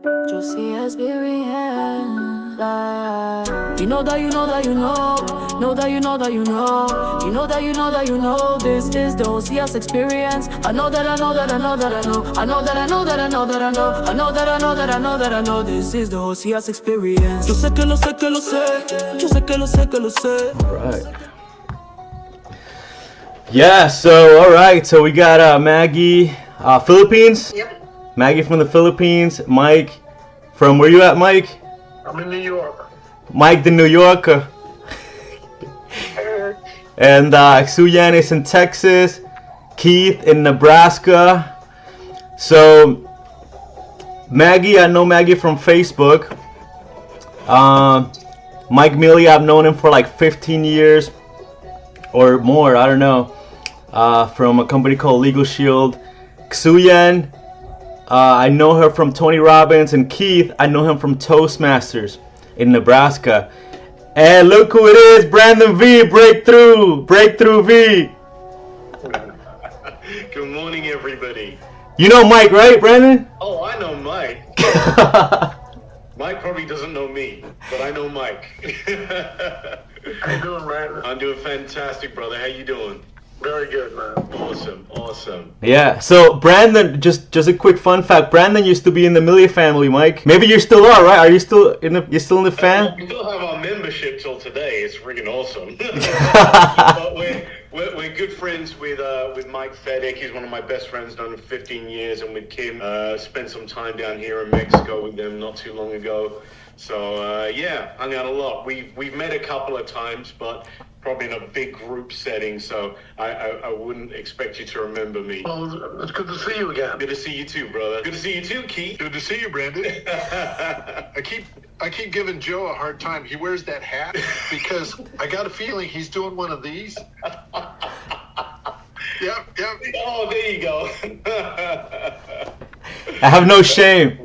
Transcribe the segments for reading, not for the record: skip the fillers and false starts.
Josias experience. You know that you know that you know. Know that you know that you know. You know that you know that you know. This is the Josias experience. I know that I know that I know that I know. I know that I know that I know that I know. I know that I know that I know that I know. This is the Josias experience. Yo sé que lo sé que lo sé. Yo sé que lo sé que lo sé. All right. Yeah, so all right, so we got Maggie, Philippines. Yep. Maggie from the Philippines. Mike, from where you at, Mike? I'm in New York. Mike, the New Yorker. And Xuyen is in Texas. Keith in Nebraska. So Maggie, I know Maggie from Facebook. Mike Milley, I've known him for like 15 years or more, I don't know. From a company called Legal Shield. Xuyen, I know her from Tony Robbins, and Keith, I know him from Toastmasters in Nebraska. And look who it is, Brandon V, Breakthrough V. Good morning, everybody. You know Mike, right, Brandon? Oh, I know Mike. Mike probably doesn't know me, but I know Mike. How you doing, Brandon? I'm doing fantastic, brother. How you doing? Very good, man. Awesome. Yeah, so Brandon, just a quick fun fact. Brandon used to be in the Millie family, Mike. Maybe you still are, right? Are you still in the fan? We still have our membership till today. It's freaking awesome. But we're good friends with Mike Fedick. He's one of my best friends, known him 15 years, and with Kim, spent some time down here in Mexico with them not too long ago. So yeah, hung out a lot. We've met a couple of times, but probably in a big group setting, so I wouldn't expect you to remember me. Well, it's good to see you again. Good to see you too, brother. Good to see you too, Keith. Good to see you, Brandon. I keep giving Joe a hard time. He wears that hat because I got a feeling he's doing one of these. Yep. Oh, there you go. I have no shame.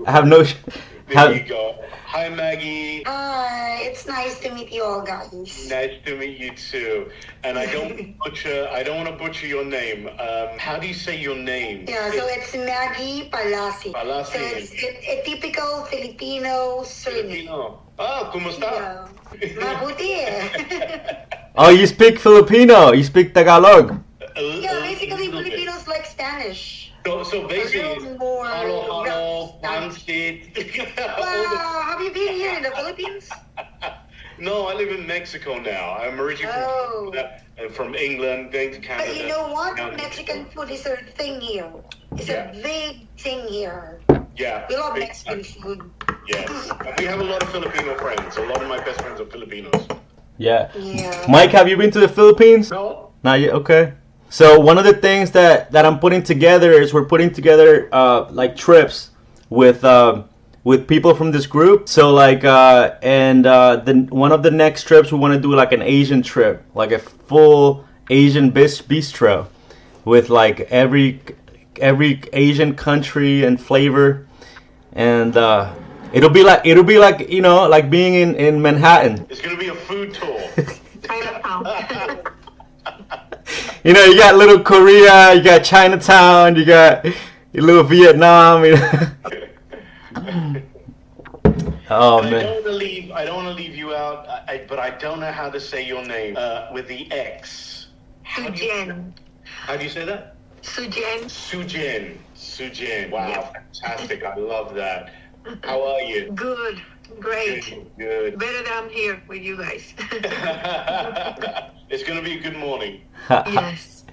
There you go. Hi, Maggie. Hi, it's nice to meet you all, guys. Nice to meet you too. And I don't want to butcher your name. How do you say your name? Yeah, so it's Maggie Palasi. Palasi. So it's a typical Filipino surname. Filipino. Ah, kumusta? Yeah. Mabuti eh. Oh, you speak Filipino. You speak Tagalog. Yeah, basically Filipinos like Spanish. So basically, more hello, pansit. Wow, have you been here in the Philippines? No, I live in Mexico now. I'm originally from England, going to Canada. But you know what? Mexican food is a thing here. It's a big thing here. Yeah. We love Mexican food. Yes. And we have a lot of Filipino friends. A lot of my best friends are Filipinos. Yeah. Yeah. Mike, have you been to the Philippines? No. Not yet. Okay. So one of the things that I'm putting together is we're putting together like trips with people from this group. So like then one of the next trips we want to do like an Asian trip, like a full Asian bistro with like every Asian country and flavor, and it'll be like you know, like being in Manhattan. It's gonna be a food tour. Chinatown. You know, you got little Korea, you got Chinatown, you got your little Vietnam. You know? Oh man! I don't want to leave you out, but I don't know how to say your name with the X. Xuyen. How do you say that? Xuyen. Xuyen. Wow, fantastic! I love that. How are you? Good, great. Good. Better that I'm here with you guys. It's gonna be a good morning. Yes.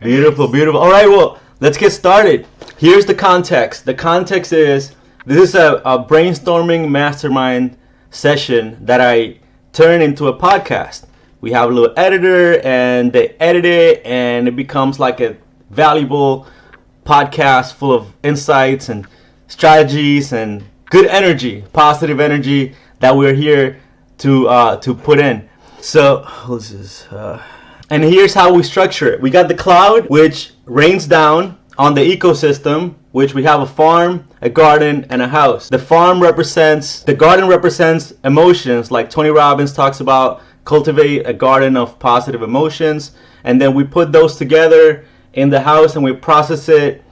Beautiful. All right, well, let's get started. Here's the context. The context is this is a brainstorming mastermind session that I turn into a podcast. We have a little editor, and they edit it, and it becomes like a valuable podcast full of insights and strategies and good energy, positive energy that we're here to put in. So, this is, and here's how we structure it. We got the cloud, which rains down on the ecosystem, which we have a farm, a garden, and a house. The garden represents emotions, like Tony Robbins talks about, cultivate a garden of positive emotions. And then we put those together in the house and we process it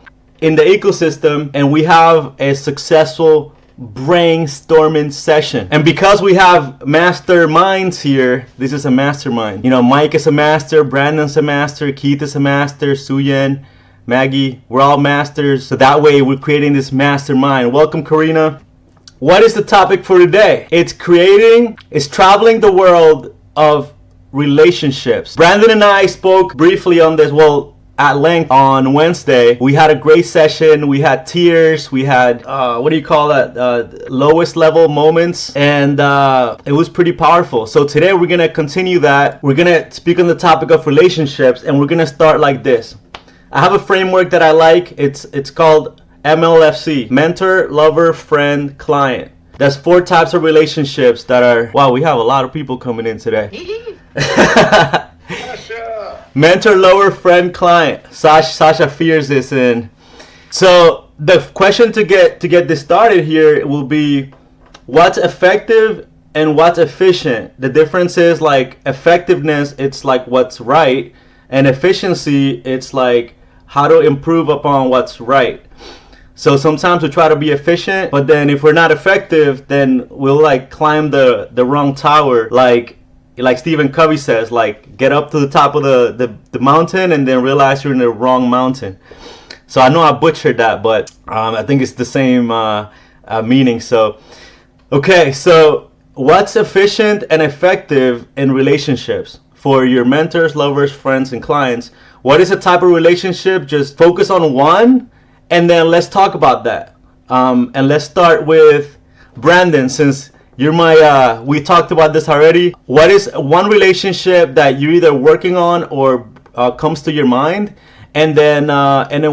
in the ecosystem, and we have a successful brainstorming session. And because we have masterminds here, this is a mastermind. You know, Mike is a master, Brandon's a master, Keith is a master, Xuyen, Maggie, we're all masters. So that way we're creating this mastermind. Welcome, Karina. What is the topic for today? It's traveling the world of relationships. Brandon and I spoke briefly on this, at length on Wednesday. We had a great session. We had tears. We had, what do you call that? Lowest level moments. And it was pretty powerful. So today we're going to continue that. We're going to speak on the topic of relationships. And we're going to start like this. I have a framework that I like. It's called MLFC. Mentor, lover, friend, client. There's 4 types of relationships that are... Wow, we have a lot of people coming in today. Sasha! Mentor, lover, friend, client. Sasha fears this in. So the question to get this started here will be, what's effective and what's efficient? The difference is like effectiveness, it's like what's right, and efficiency, it's like how to improve upon what's right. So sometimes we try to be efficient, but then if we're not effective, then we'll like climb the wrong tower, like Stephen Covey says, like get up to the top of the mountain and then realize you're in the wrong mountain. So I know I butchered that, but I think it's the same meaning. So, okay, so what's efficient and effective in relationships for your mentors, lovers, friends, and clients? What is a type of relationship? Just focus on one, and then let's talk about that. And let's start with Brandon, since you're my, we talked about this already. What is one relationship that you're either working on or comes to your mind? And then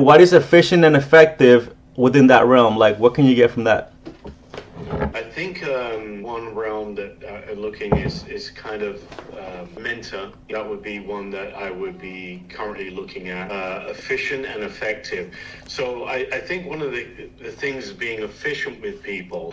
what is efficient and effective within that realm? Like, what can you get from that? I think one realm that I'm looking is kind of mentor. That would be one that I would be currently looking at. Efficient and effective. So I think one of the things being efficient with people,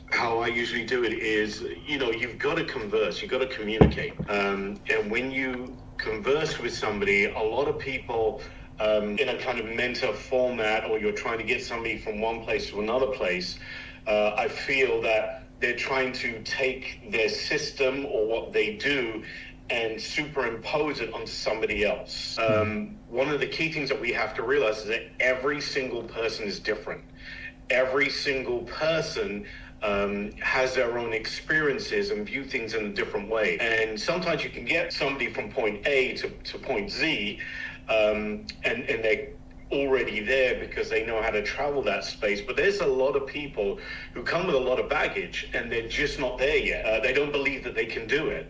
how I usually do it is, you know, you've got to converse, you've got to communicate. And when you converse with somebody, a lot of people in a kind of mentor format, or you're trying to get somebody from one place to another place, I feel that they're trying to take their system or what they do and superimpose it onto somebody else. One of the key things that we have to realize is that every single person is different. Every single person has their own experiences and view things in a different way. And sometimes you can get somebody from point A to point Z, and they're already there because they know how to travel that space. But there's a lot of people who come with a lot of baggage and they're just not there yet. They don't believe that they can do it.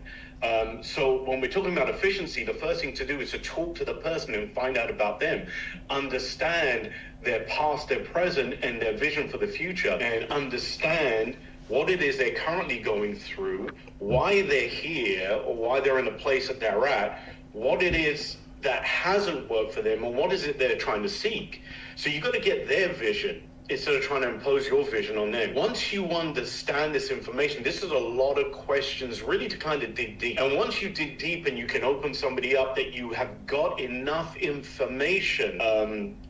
So when we're talking about efficiency, the first thing to do is to talk to the person and find out about them, understand their past, their present, and their vision for the future, and understand what it is they're currently going through, why they're here, or why they're in the place that they're at, what it is that hasn't worked for them, and what is it they're trying to seek. So you've got to get their vision instead of trying to impose your vision on them. Once you understand this information, this is a lot of questions really to kind of dig deep. And once you dig deep and you can open somebody up that you have got enough information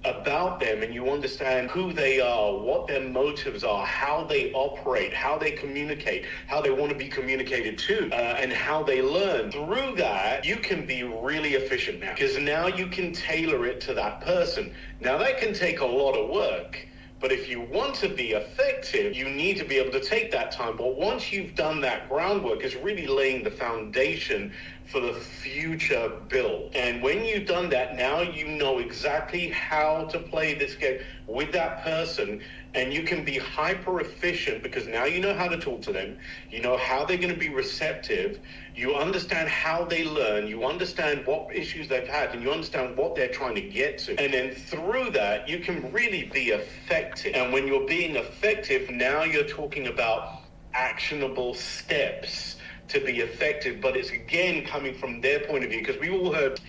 about them, and you understand who they are, what their motives are, how they operate, how they communicate, how they want to be communicated to, and how they learn. Through that, you can be really efficient now, because now you can tailor it to that person. Now that can take a lot of work. But if you want to be effective, you need to be able to take that time. But once you've done that groundwork, it's really laying the foundation for the future build. And when you've done that, now you know exactly how to play this game with that person, and you can be hyper efficient because now you know how to talk to them, you know how they're going to be receptive, you understand how they learn, you understand what issues they've had, and you understand what they're trying to get to. And then through that, you can really be effective. And when you're being effective, now you're talking about actionable steps to be effective, but it's again coming from their point of view, because we all heard,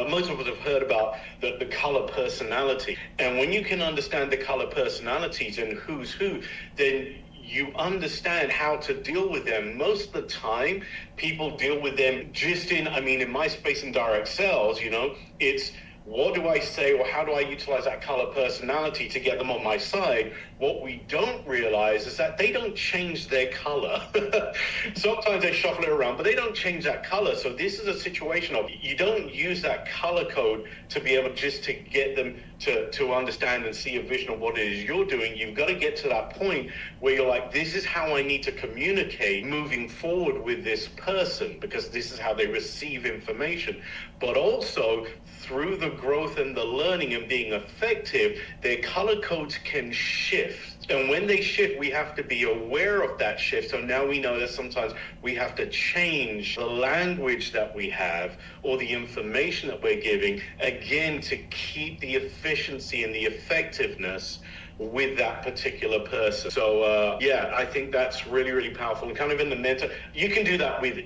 most of us have heard about the color personality. And when you can understand the color personalities and who's who, then you understand how to deal with them. Most of the time, people deal with them just in my space in direct sales, you know, it's what do I say, or how do I utilize that color personality to get them on my side, What we don't realize is that they don't change their color. Sometimes they shuffle it around, but they don't change that color. So this is a situation of you don't use that color code to be able just to get them to understand and see a vision of what it is you're doing. You've got to get to that point where you're like, this is how I need to communicate moving forward with this person, because this is how they receive information. But also through the growth and the learning and being effective, their color codes can shift. And when they shift, we have to be aware of that shift. So now we know that sometimes we have to change the language that we have or the information that we're giving, again, to keep the efficiency and the effectiveness with that particular person. So yeah, I think that's really, really powerful. And kind of in the mentor, you can do that with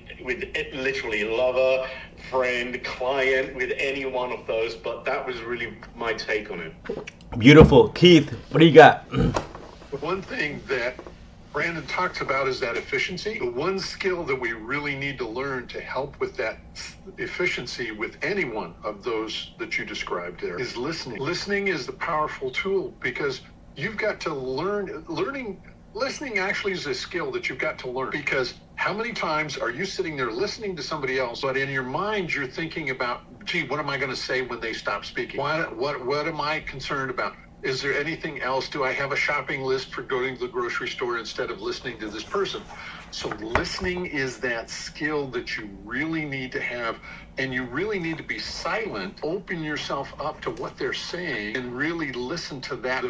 literally lover, friend, client, with any one of those, but that was really my take on it. Beautiful. Keith, what do you got? The one thing that Brandon talks about is that efficiency. The one skill that we really need to learn to help with that efficiency with any one of those that you described there is listening. Listening is the powerful tool, because you've got to learn. Listening actually is a skill that you've got to learn, because how many times are you sitting there listening to somebody else, but in your mind you're thinking about, gee, what am I going to say when they stop speaking? What am I concerned about? Is there anything else? Do I have a shopping list for going to the grocery store instead of listening to this person? So listening is that skill that you really need to have, and you really need to be silent, open yourself up to what they're saying, and really listen to that,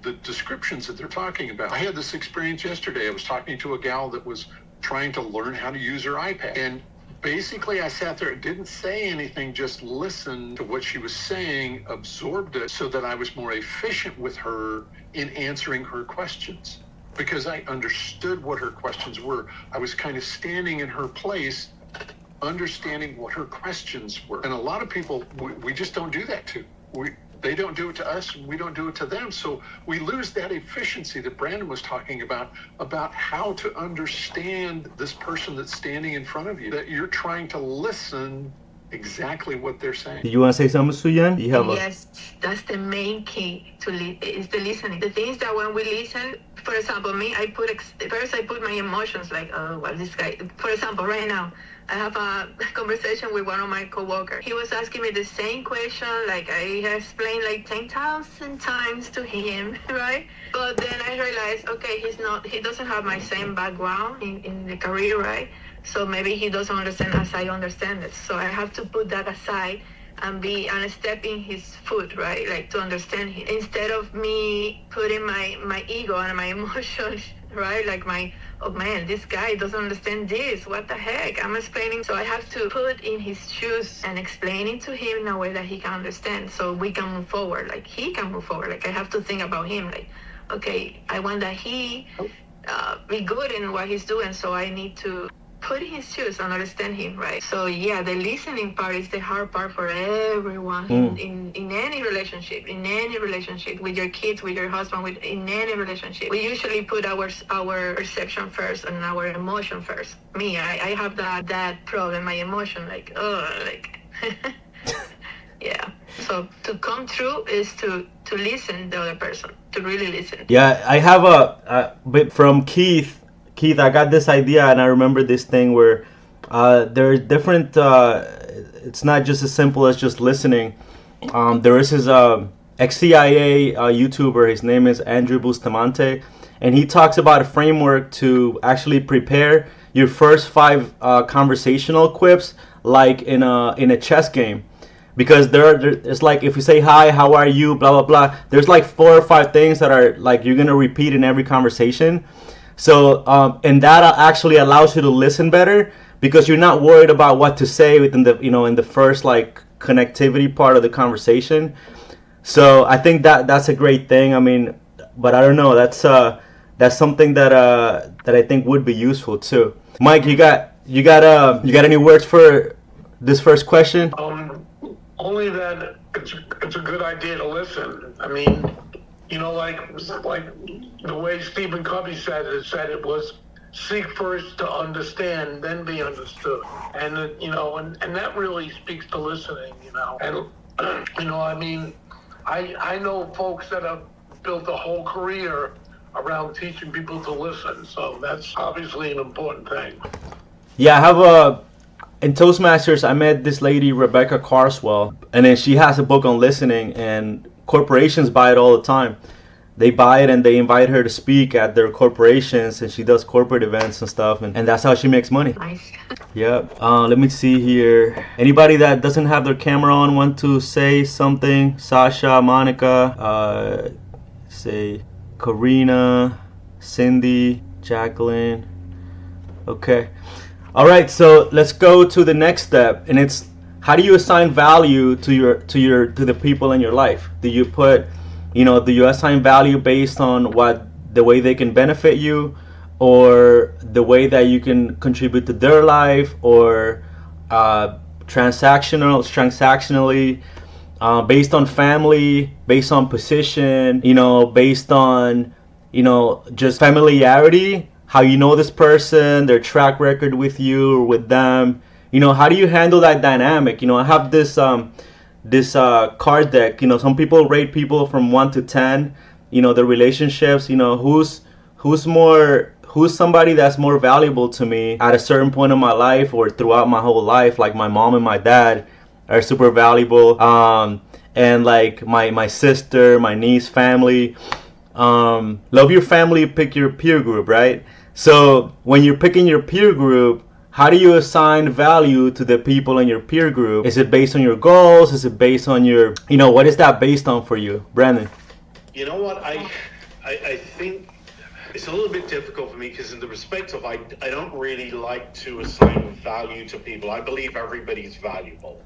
the descriptions that they're talking about. I had this experience yesterday. I was talking to a gal that was trying to learn how to use her iPad, and basically I sat there and didn't say anything, just listened to what she was saying, absorbed it, so that I was more efficient with her in answering her questions, because I understood what her questions were. I was kind of standing in her place, understanding what her questions were. And a lot of people, we just don't do that too. They don't do it to us, and we don't do it to them. So we lose that efficiency that Brandon was talking about how to understand this person that's standing in front of you, that you're trying to listen exactly what they're saying. Do you want to say something, Xuyen? Yes, that's the main key is the listening. The things that when we listen, for example, me, first I put my emotions, like, oh, well, this guy, for example, right now, I have a conversation with one of my coworkers. He was asking me the same question, like I explained like 10,000 times to him, right? But then I realized, okay, he doesn't have my same background in the career, right? So maybe he doesn't understand as I understand it. So I have to put that aside and step in his foot, right? Like to understand him. Instead of me putting my ego and my emotions, right? Like oh man, this guy doesn't understand this. What the heck? I'm explaining. So I have to put in his shoes and explaining to him in a way that he can understand, so we can move forward. Like he can move forward. Like I have to think about him. Like, okay, I want that he be good in what he's doing. So I need to put in his shoes and understand him, right? So yeah, the listening part is the hard part for everyone in any relationship, with your kids, with your husband, in any relationship. We usually put our perception first and our emotion first. Me, I have that problem, my emotion, like, yeah. So to come through is to listen to the other person, to really listen. Yeah, I have a bit from Keith. Keith, I got this idea, and I remember this thing where there are different. It's not just as simple as just listening. There is his ex-CIA YouTuber. His name is Andrew Bustamante, and he talks about a framework to actually prepare your first 5 conversational quips, like in a chess game. Because it's like if you say hi, how are you, blah blah blah. There's like 4 or 5 things that are like you're gonna repeat in every conversation. So and that actually allows you to listen better, because you're not worried about what to say within the in the first like connectivity part of the conversation. So I think that's a great thing. I mean, but I don't know. That's something that I think would be useful too. Mike, you got any words for this first question? Only that it's a good idea to listen. I mean, like the way Stephen Covey said it was, seek first to understand, then be understood. And and that really speaks to listening. And I mean, I know folks that have built a whole career around teaching people to listen. So that's obviously an important thing. Yeah, I have in Toastmasters, I met this lady, Rebecca Carswell, and then she has a book on listening, and corporations buy it all the time. They buy it and they invite her to speak at their corporations, and she does corporate events and stuff, and that's how she makes money. Nice. Yep. Let me see here. Anybody that doesn't have their camera on want to say something? Sasha, Monica, say Karina, Cindy, Jacqueline. Okay. All right. So let's go to the next step, and it's how do you assign value to the people in your life? Do you assign value based on the way they can benefit you, or the way that you can contribute to their life, or transactionally, based on family, based on position, based on just familiarity, how you know this person, their track record with you or with them. How do you handle that dynamic? I have this card deck. Some people rate people from 1 to 10, the relationships. Who's somebody that's more valuable to me at a certain point in my life or throughout my whole life. Like my mom and my dad are super valuable, and like my sister, my niece, family. Love your family, pick your peer group, right? So when you're picking your peer group, how do you assign value to the people in your peer group? Is it based on your goals? Is it based on your, what is that based on for you, Brandon? You know what? I think it's a little bit difficult for me because in the respect of I don't really like to assign value to people. I believe everybody's valuable.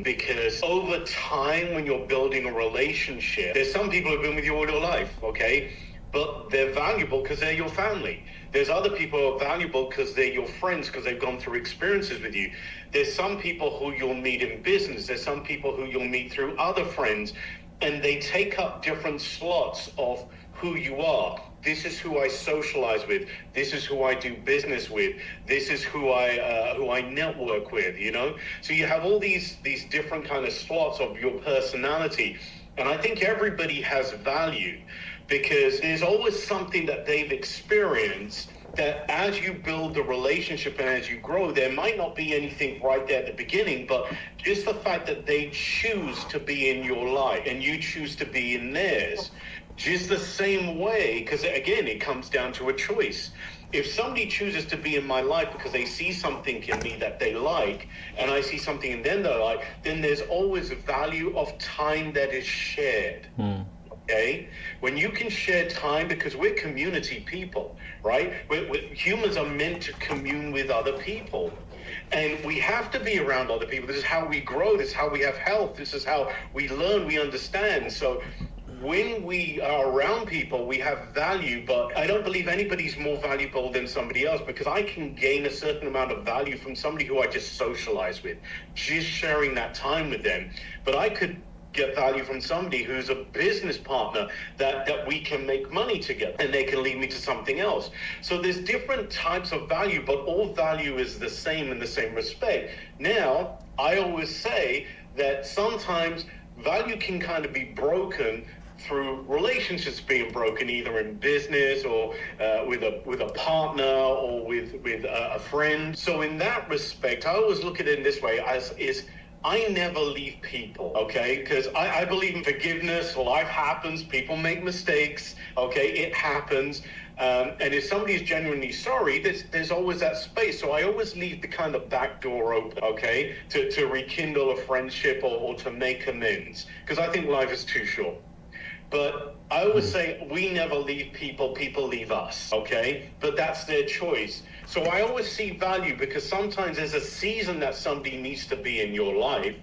Because over time, when you're building a relationship, there's some people who've been with you all your life, okay? But they're valuable because they're your family. There's other people who are valuable because they're your friends, because they've gone through experiences with you. There's some people who you'll meet in business. There's some people who you'll meet through other friends, and they take up different slots of who you are. This is who I socialize with. This is who I do business with. This is who I network with, So you have all these different kind of slots of your personality. And I think everybody has value because there's always something that they've experienced that as you build the relationship and as you grow, there might not be anything right there at the beginning, but just the fact that they choose to be in your life and you choose to be in theirs, just the same way, because again, it comes down to a choice. If somebody chooses to be in my life because they see something in me that they like, and I see something in them that I like, then there's always a value of time that is shared. Okay? When you can share time, because we're community people, right? Humans are meant to commune with other people. And we have to be around other people. This is how we grow. This is how we have health. This is how we learn, we understand. So when we are around people, we have value, but I don't believe anybody's more valuable than somebody else because I can gain a certain amount of value from somebody who I just socialize with, just sharing that time with them. But I could get value from somebody who's a business partner that we can make money together and they can lead me to something else. So there's different types of value, but all value is the same in the same respect. Now, I always say that sometimes value can kind of be broken through relationships being broken, either in business or with a partner or with a friend. So in that respect, I always look at it in this way I never leave people, okay? Because I believe in forgiveness. Life happens. People make mistakes, okay? It happens. And if somebody's genuinely sorry, there's always that space. So I always leave the kind of back door open, okay? To rekindle a friendship or to make amends. Because I think life is too short. But I always say we never leave people, people leave us, okay? But that's their choice. So I always see value because sometimes there's a season that somebody needs to be in your life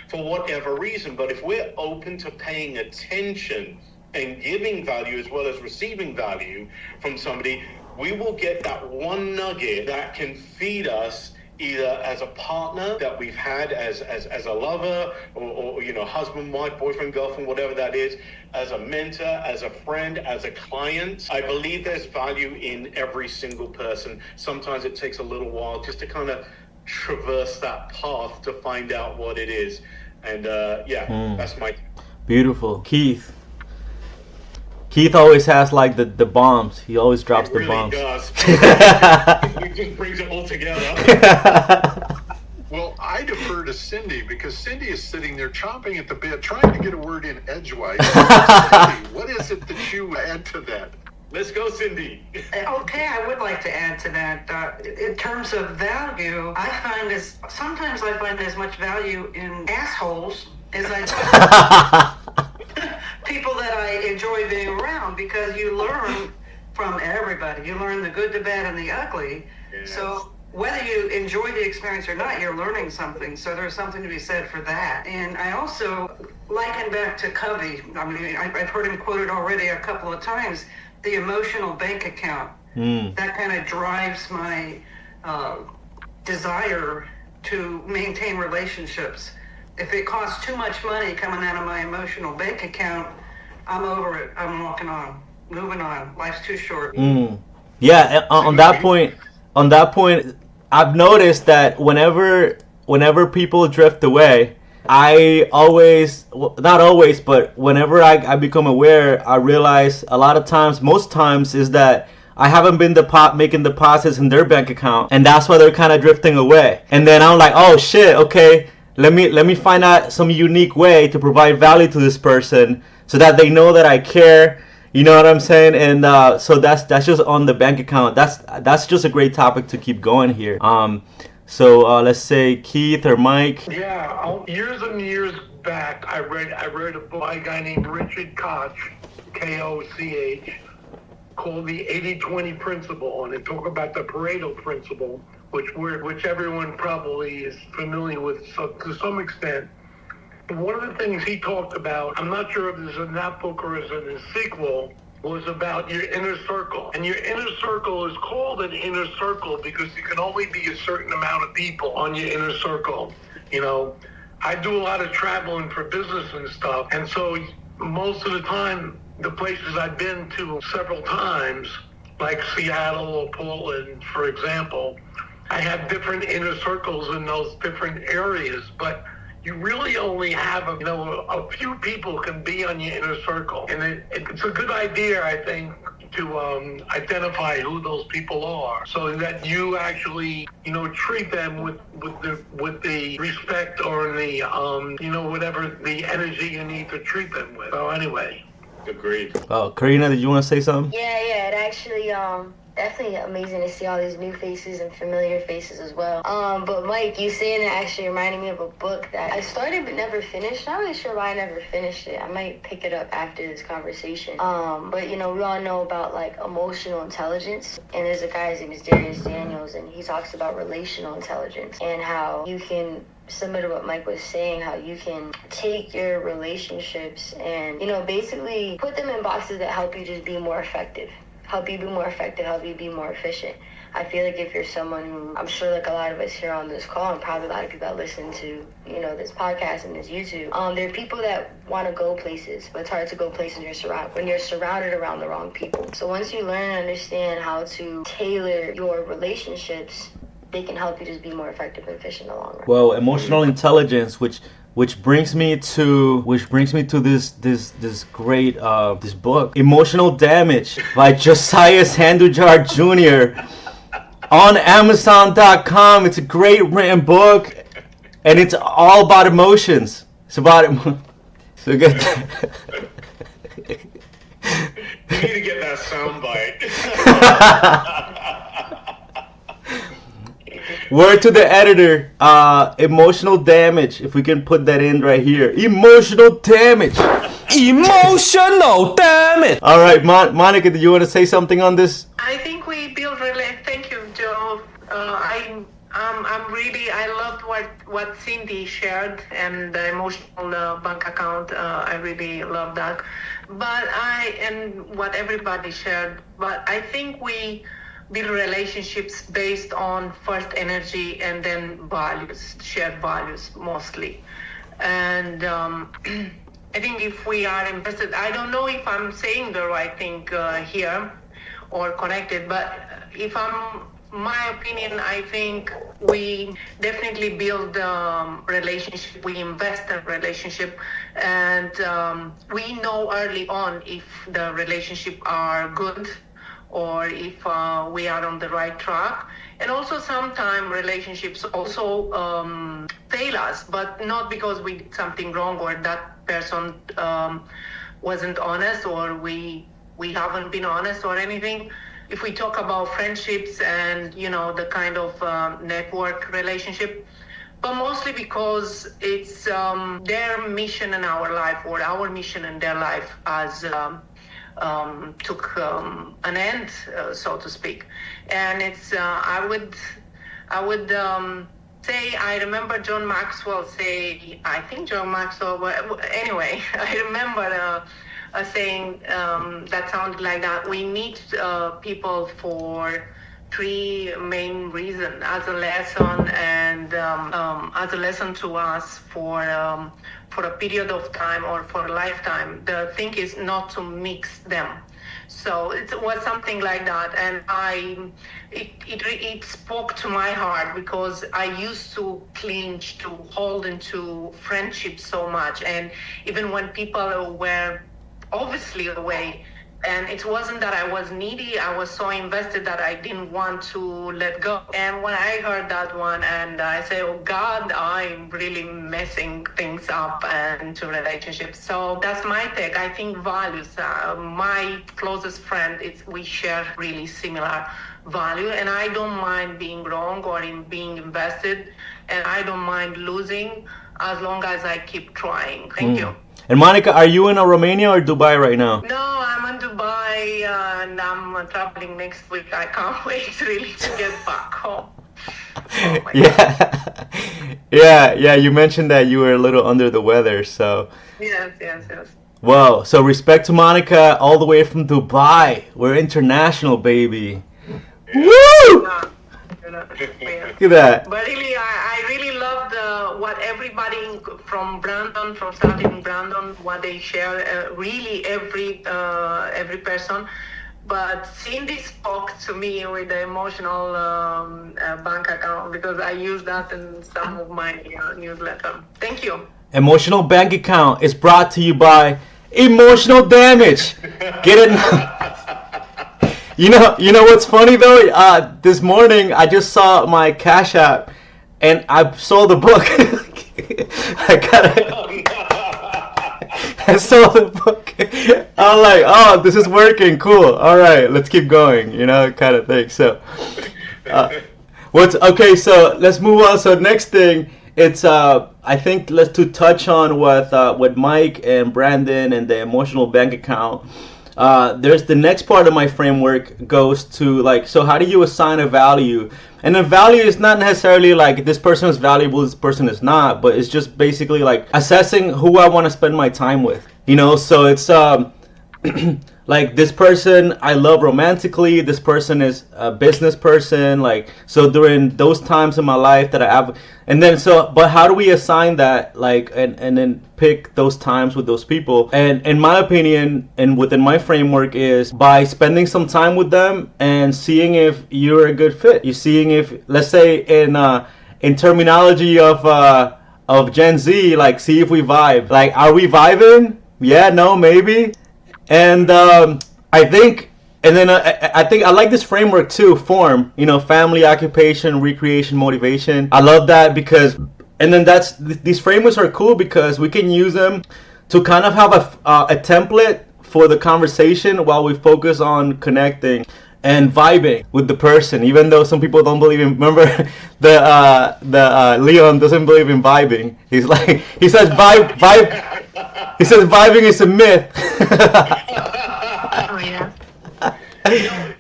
for whatever reason. But if we're open to paying attention and giving value as well as receiving value from somebody, we will get that one nugget that can feed us either as a partner that we've had as a lover or husband, wife, boyfriend, girlfriend, whatever that is, as a mentor, as a friend, as a client. I believe there's value in every single person. Sometimes it takes a little while just to kind of traverse that path to find out what it is. And that's my... Beautiful. Keith? Keith always has like the bombs. He always drops It the really bombs. does. It just brings it all together. Well, I defer to Cindy because Cindy is sitting there chomping at the bit, trying to get a word in edgewise. Cindy, what is it that you add to that? Let's go, Cindy. Okay, I would like to add to that. In terms of value, sometimes I find as much value in assholes as I do people that I enjoy being around, because you learn from everybody. You learn the good, the bad, and the ugly. Yes. So whether you enjoy the experience or not, you're learning something. So there's something to be said for that. And I also liken back to Covey. I mean, I've heard him quoted already a couple of times. The emotional bank account. That kind of drives my desire to maintain relationships. If it costs too much money coming out of my emotional bank account, I'm over it. I'm walking on, moving on. Life's too short. Yeah, on that point, I've noticed that whenever people drift away, I always, not always, but whenever I become aware, I realize a lot of times, most times, is that I haven't been making deposits in their bank account, and that's why they're kind of drifting away. And then I'm like, oh shit, okay, let me find out some unique way to provide value to this person so that they know that I care. You know what I'm saying? And so that's just on the bank account. That's just a great topic to keep going here. So let's say Keith or Mike. Yeah, years and years back, I read a book by a guy named Richard Koch, Koch, called the 80-20 Principle, and it talked about the Pareto Principle, which everyone probably is familiar with to some extent. One of the things he talked about, I'm not sure if this is in that book or is in his sequel, was about your inner circle. And your inner circle is called an inner circle because there can only be a certain amount of people on your inner circle. You know, I do a lot of traveling for business and stuff. And so most of the time, the places I've been to several times, like Seattle or Portland, for example, I have different inner circles in those different areas, but you really only have a few people can be on your inner circle, and it's a good idea, I think, to identify who those people are, so that you actually treat them with the respect or the whatever the energy you need to treat them with. So anyway. Agreed. Oh, Karina, did you want to say something? Yeah, it actually definitely amazing to see all these new faces and familiar faces as well. But Mike, you saying that actually reminded me of a book that I started but never finished. Not really sure why I never finished it. I might pick it up after this conversation. But we all know about like emotional intelligence, and there's a guy, his name is Darius Daniels, and he talks about relational intelligence and how you can, similar to what Mike was saying, how you can take your relationships and basically put them in boxes that help you just be more effective. Help you be more effective, help you be more efficient. I feel like if you're someone who, I'm sure like a lot of us here on this call, and probably a lot of people that listen to, this podcast and this YouTube, there are people that want to go places, but it's hard to go places when you're surrounded around the wrong people. So once you learn and understand how to tailor your relationships, they can help you just be more effective and efficient in the long run. Well, emotional intelligence, which brings me to this great this book, Emotional Damage by Josias Handujar Jr. on Amazon.com. It's a great written book, and it's all about emotions. It's about so good. You need to get that soundbite. Word to the editor, emotional damage. If we can put that in right here. Emotional damage. Emotional damage. All right, Monica, did you want to say something on this? I think we build Thank you, Joe. I loved what Cindy shared and the emotional bank account. I really love that. And what everybody shared. But I think we build relationships based on first energy and then values, shared values mostly. And I think if we are invested, I don't know if I'm saying the right thing here or connected, but if I'm my opinion, I think we definitely build relationship. We invest in relationship, and we know early on if the relationship are good or if we are on the right track. And also sometimes relationships also fail us, but not because we did something wrong or that person wasn't honest or we haven't been honest or anything. If we talk about friendships and, the kind of network relationship, but mostly because it's their mission in our life or our mission in their life as took an end, so to speak. And it's I would say, I remember John Maxwell say, I think John Maxwell, anyway, I remember a saying that sounded like that. We need people for three main reasons as a lesson, and as a lesson to us for a period of time or for a lifetime. The thing is not to mix them. So it was something like that, and it spoke to my heart because I used to cling to hold into friendship so much, and even when people were obviously away, and it wasn't that I was needy, I was so invested that I didn't want to let go. And when I heard that one, and I say, oh God, I'm really messing things up into relationships. So that's my take. I think values, my closest friend, we share really similar value, and I don't mind being wrong or in being invested, and I don't mind losing as long as I keep trying. Thank you. And Monica, are you in Romania or Dubai right now? No, I'm in Dubai, and I'm traveling next week. I can't wait really to get back home. Oh my God. Yeah. You mentioned that you were a little under the weather, so. Yes. Wow. So respect to Monica, all the way from Dubai. We're international, baby. Woo! Look at that. But really, I really loved what everybody from starting in Brandon, what they share. Really, every person. But Cindy spoke to me with the emotional bank account, because I use that in some of my newsletter. Thank you. Emotional bank account is brought to you by Emotional Damage. Get it? You know what's funny though? This morning I just saw my Cash App, and I saw the book. I saw the book. I'm like, oh, this is working. Cool. All right, let's keep going. Kind of thing. So, okay? So let's move on. So next thing, it's I think let's touch on what Mike and Brandon and the emotional bank account. There's the next part of my framework goes to so how do you assign a value? And a value is not necessarily like this person is valuable, this person is not, but it's just basically like assessing who I want to spend my time with. So it's like this person I love romantically, this person is a business person, so during those times in my life that I have, and then but how do we assign that, and then pick those times with those people? And in my opinion, and within my framework, is by spending some time with them and seeing if you're a good fit. You're seeing if, let's say in terminology of Gen Z, see if we vibe. Are we vibing? Yeah, no, maybe. And I think I like this framework too. Form, family, occupation, recreation, motivation. I love that because, and then these frameworks are cool because we can use them to kind of have a template for the conversation while we focus on connecting and vibing with the person. Even though some people don't believe in, remember the Leon doesn't believe in vibing. He says vibe. He says vibing is a myth. Oh yeah.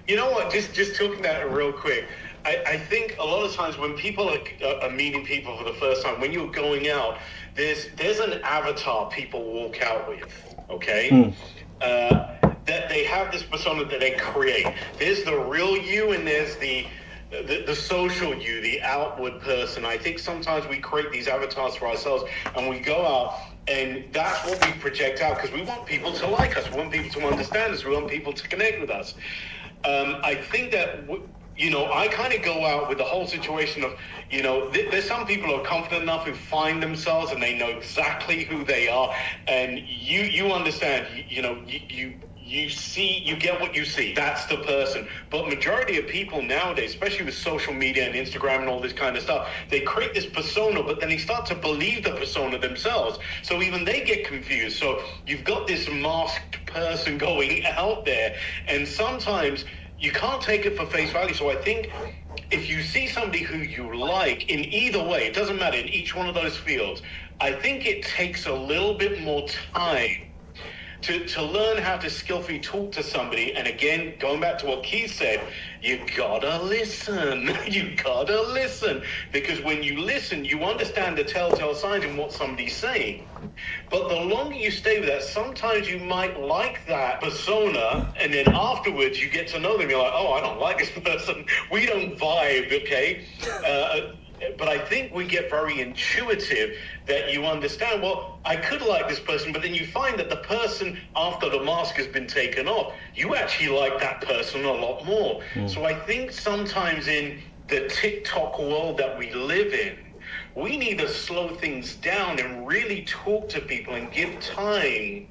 You know what? Just talking about it real quick. I think a lot of times when people are meeting people for the first time, when you're going out, there's an avatar people walk out with. Okay. That they have this persona that they create. There's the real you, and there's the social you, the outward person. I think sometimes we create these avatars for ourselves, and we go out, and that's what we project out because we want people to like us, we want people to understand us, we want people to connect with us. I think that I kind of go out with the whole situation of, there's some people who are confident enough who find themselves and they know exactly who they are, and you understand, you get what you see. That's the person. But majority of people nowadays, especially with social media and Instagram and all this kind of stuff, they create this persona, but then they start to believe the persona themselves. So even they get confused. So you've got this masked person going out there, and sometimes you can't take it for face value. So I think if you see somebody who you like in either way, it doesn't matter, in each one of those fields, I think it takes a little bit more time to learn how to skillfully talk to somebody. And again, going back to what Keith said, you gotta listen. You gotta listen. Because when you listen, you understand the telltale signs in what somebody's saying. But the longer you stay with that, sometimes you might like that persona, and then afterwards you get to know them. You're like, oh, I don't like this person. We don't vibe, okay? But I think we get very intuitive that you understand, well, I could like this person, but then you find that the person, after the mask has been taken off, you actually like that person a lot more. So I think sometimes in the TikTok world that we live in, we need to slow things down and really talk to people and give time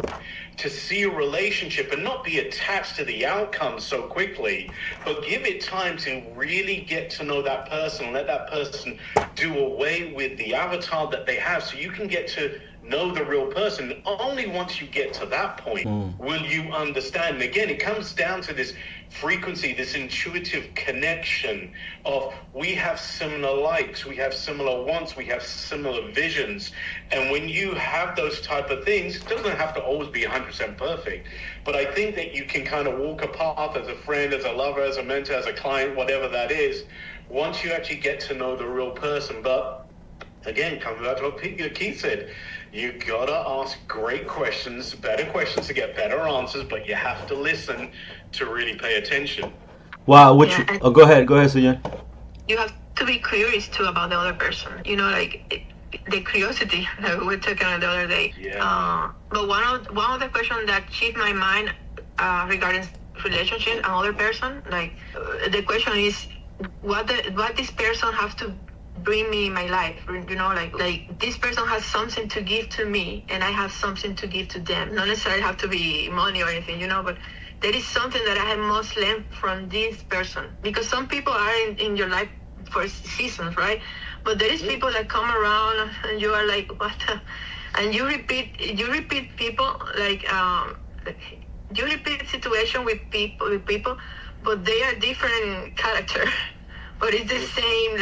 to see a relationship and not be attached to the outcome so quickly, but give it time to really get to know that person and let that person do away with the avatar that they have so you can get to know the real person. Only once you get to that point will you understand. And again, it comes down to this frequency, this intuitive connection of we have similar likes, we have similar wants, we have similar visions. And when you have those type of things, it doesn't have to always be 100% perfect, but I think that you can kind of walk a path as a friend, as a lover, as a mentor, as a client, whatever that is, once you actually get to know the real person. But again, coming back to what Keith said, you gotta ask great questions, better questions to get better answers, but you have to listen to really pay attention. Wow, go ahead, Xuyen. You have to be curious too about the other person. The curiosity that we were talking about the other day. Yeah. But one of the questions that keep my mind regarding relationship and other person, the question is what this person have to bring me in my life, like this person has something to give to me and I have something to give to them. Not necessarily have to be money or anything, but there is something that I must learn from this person, because some people are in your life for seasons, right? But there is people that come around and you are like, what and you repeat people, you repeat situation with people, but they are different in character. But it's the same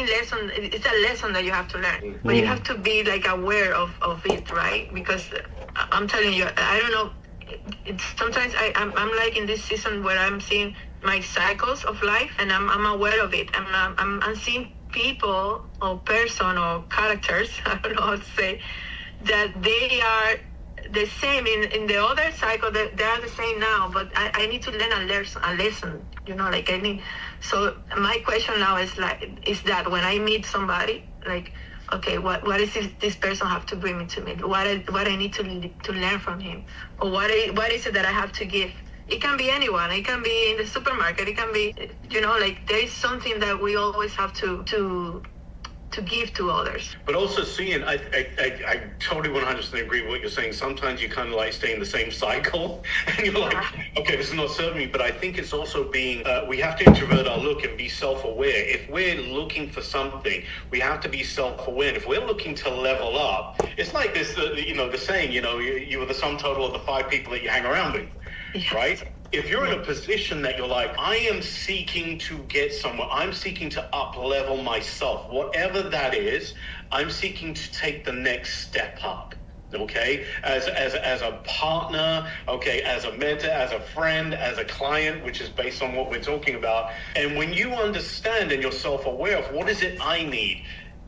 lesson. It's a lesson that you have to learn. But you have to be aware of it, right? Because I'm telling you, I don't know. Sometimes I'm in this season where I'm seeing my cycles of life, and I'm aware of it. I'm seeing people or person or characters, I don't know how to say, that they are the same in the other cycle. That they are the same now, but I need to learn a lesson. I need. So my question now is that when I meet somebody, okay, what does this person have to bring me to me? What I need to learn from him, or what is it that I have to give? It can be anyone. It can be in the supermarket. It can be, there is something that we always have to give to others. But also, Xuyen, I totally 100% agree with what you're saying. Sometimes you kind of stay in the same cycle, and you're like, okay, this is not serving me. But I think it's also being, we have to introvert our look and be self-aware. If we're looking for something, we have to be self-aware. And if we're looking to level up, it's like this, the saying, you are the sum total of the 5 people that you hang around with, right? If you're in a position that you're like, I am seeking to get somewhere, I'm seeking to up-level myself, whatever that is, I'm seeking to take the next step up, okay? As a partner, okay, as a mentor, as a friend, as a client, which is based on what we're talking about. And when you understand and you're self-aware of what is it I need.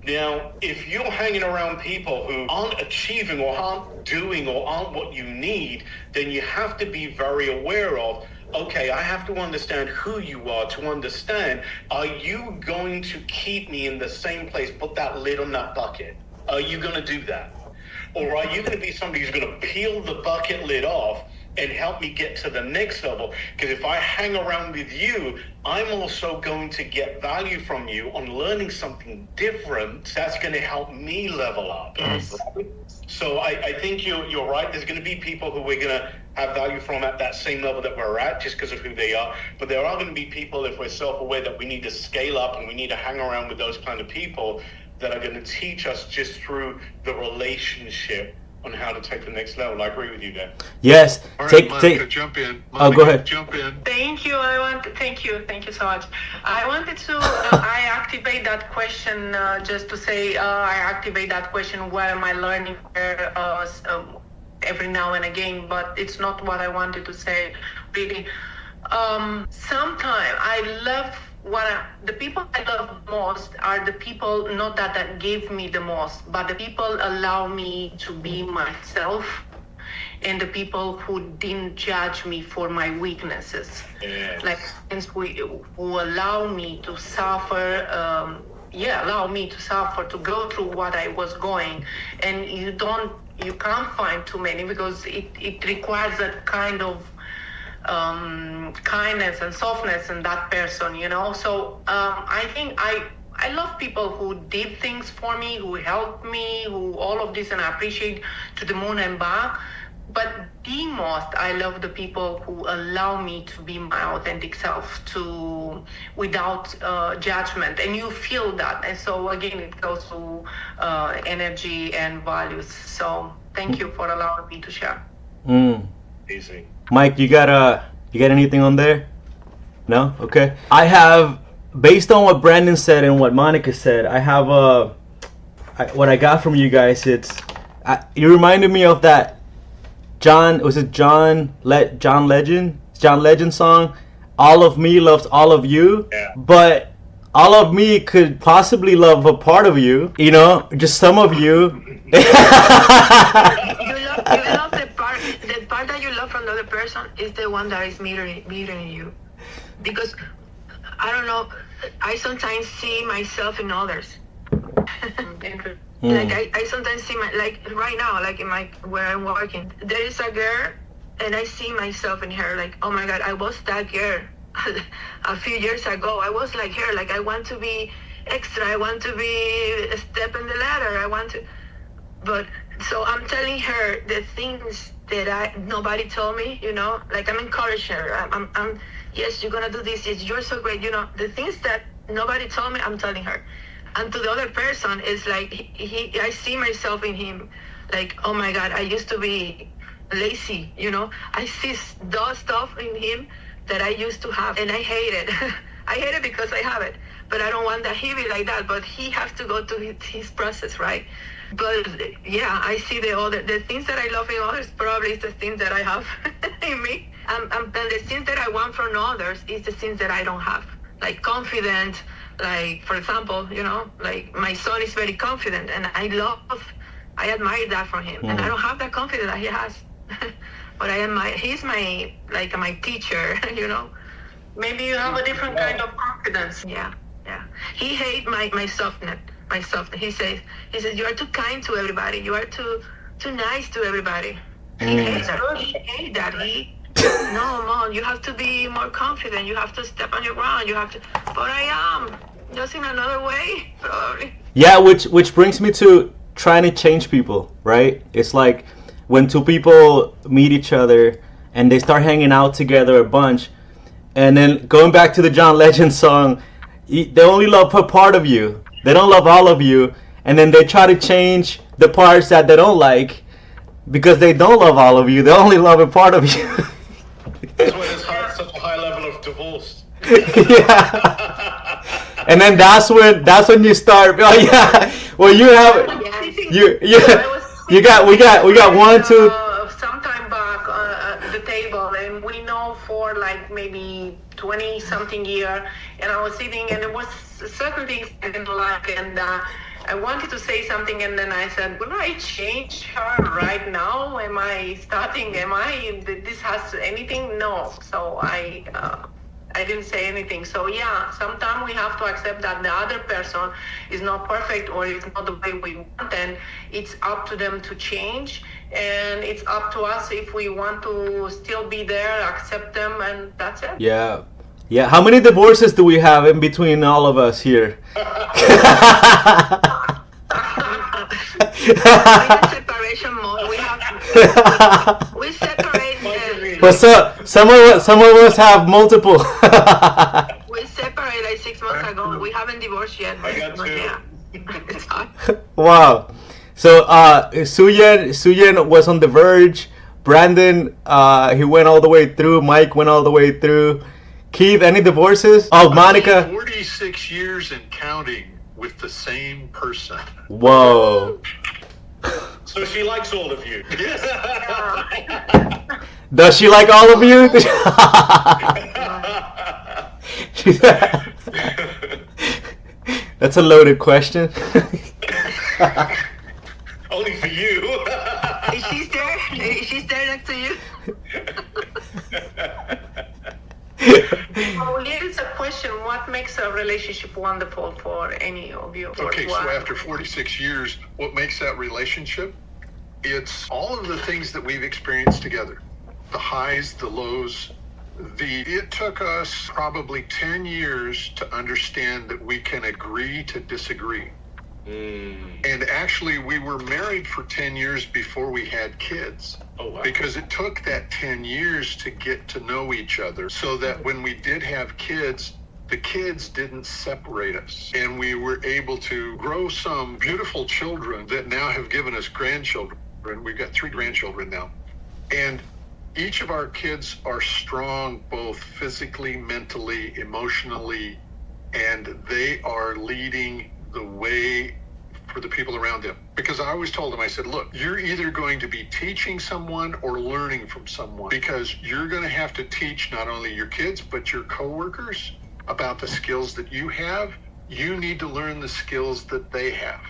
Now, if you're hanging around people who aren't achieving or aren't doing or aren't what you need, then you have to be very aware of, okay, I have to understand who you are to understand, are you going to keep me in the same place, put that lid on that bucket? Are you going to do that? Or are you going to be somebody who's going to peel the bucket lid off and help me get to the next level. Because if I hang around with you, I'm also going to get value from you on learning something different. That's going to help me level up. Yes. Right? So I think you're right. There's going to be people who we're going to have value from at that same level that we're at just because of who they are. But there are going to be people, if we're self-aware, that we need to scale up and we need to hang around with those kind of people that are going to teach us just through the relationship on how to take the next level. I agree with you there. Yes. All right, Monica, jump in. Oh, go ahead. Jump in. Thank you. Thank you so much. I wanted to, I activate that question just to say, I activate that question, what am I learning every now and again, but it's not what I wanted to say, really. Sometimes I love the people I love most are the people not that gave me the most, but the people allow me to be myself, and the people who didn't judge me for my weaknesses. Yes. Like who allow me to suffer, to go through what I was going. And you can't find too many because it requires that kind of kindness and softness in that person, you know. So I think I love people who did things for me, who helped me, who all of this, and I appreciate to the moon and back. But the most, I love the people who allow me to be my authentic self, without judgment, and you feel that. And so again, it goes to energy and values. So thank you for allowing me to share. Easy. Mike, you got anything on there? No? Okay. I have, based on what Brandon said and what Monica said, I have what I got from you guys. You reminded me of that John Legend song, All of Me Loves All of You. Yeah. But all of me could possibly love a part of you, you know, just some of you. You love the part that you love from the other person is the one that is mirroring you. Because I don't know, I sometimes see myself in others. Like I sometimes see like right now, like where I'm working, there is a girl and I see myself in her, like, oh my God, I was that girl a few years ago. I was like her, like I want to be extra, I want to be a step in the ladder, but so I'm telling her the things that nobody told me, you know, like I'm encouraging her. I'm yes, you're gonna do this, yes, you're so great, you know, the things that nobody told me, I'm telling her. And to the other person, it's like I see myself in him, like, oh my God, I used to be lazy, you know. I see those stuff in him that I used to have, and I hate it. I hate it because I have it, but I don't want that he be like that. But he has to go to his process, right? But yeah, I see the things that I love in others probably is the things that I have in me, and the things that I want from others is the things that I don't have, like confident. Like, for example, you know, like my son is very confident, and I admire that from him. And I don't have that confidence that he has. But he's my teacher, you know. Maybe you have a different kind of confidence. Yeah. He hates my softness. He says, you are too kind to everybody. You are too nice to everybody. He hates that. He hates that. No, Mom, you have to be more confident. You have to step on your ground. But I am, just in another way, probably. Yeah, which brings me to trying to change people, right? It's like when two people meet each other and they start hanging out together a bunch, and then going back to the John Legend song, they only love a part of you. They don't love all of you, and then they try to change the parts that they don't like because they don't love all of you. They only love a part of you. That's why there's such a high level of divorce. Yeah. And then that's when you start. Oh yeah. Well, we got 1, 2. Sometime back at the table, and we know for like maybe 20 something year, and I was sitting, and there was certain things I didn't like, and I wanted to say something, and then I said, will I change her right now? This has anything? No. So I didn't say anything. So yeah, sometimes we have to accept that the other person is not perfect or it's not the way we want, and it's up to them to change. and it's up to us if we want to still be there, accept them, and that's it. Yeah. Yeah. How many divorces do we have in between all of us here? We have separation mode. We separate. But some of us have multiple. We separated like 6 months ago. We haven't divorced yet. I got two. Yeah. It's hard. Wow. So Xuyen was on the verge. Brandon, he went all the way through. Mike went all the way through. Keith, any divorces? Oh, Monica. 46 years and counting with the same person. Whoa. So she likes all of you. Yes. Does she like all of you? That's a loaded question. Only for you. Is she there? Is she there next to you? Well, here's a question. What makes a relationship wonderful for any of you? Okay, so after 46 years, what makes that relationship? It's all of the things that we've experienced together. The highs, the lows. It took us probably 10 years to understand that we can agree to disagree. And actually, we were married for 10 years before we had kids. Oh, wow. Because it took that 10 years to get to know each other so that when we did have kids, the kids didn't separate us. And we were able to grow some beautiful children that now have given us grandchildren. We've got 3 grandchildren now. And each of our kids are strong, both physically, mentally, emotionally, and they are leading the way for the people around them. Because I always told them, I said, look, you're either going to be teaching someone or learning from someone, because you're going to have to teach not only your kids, but your coworkers about the skills that you have. You need to learn the skills that they have.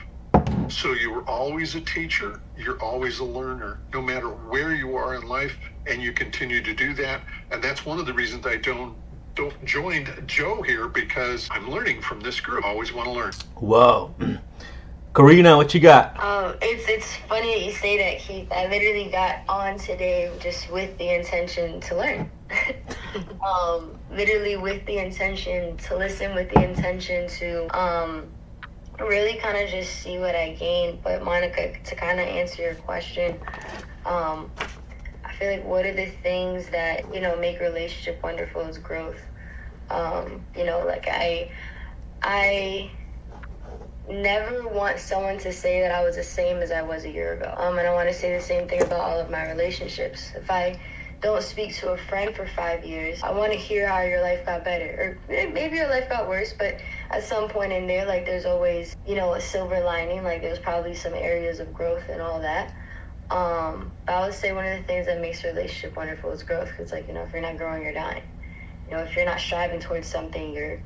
So you were always a teacher, you're always a learner, no matter where you are in life, and you continue to do that. And that's one of the reasons I don't join Joe here, because I'm learning from this group. I always want to learn. Whoa. Karina, what you got? It's funny that you say that, Keith. I literally got on today just with the intention to learn. Literally with the intention to listen, with the intention to really kind of just see what I gained. But Monica, to kind of answer your question, I feel like what are the things that, make a relationship wonderful is growth. Like I never want someone to say that I was the same as I was a year ago. And I want to say the same thing about all of my relationships. If I don't speak to a friend for 5 years, I want to hear how your life got better. Or maybe your life got worse, but at some point in there, like, there's always, a silver lining. Like, there's probably some areas of growth and all that. But I would say one of the things that makes a relationship wonderful is growth. Because, if you're not growing, you're dying. If you're not striving towards something, you're,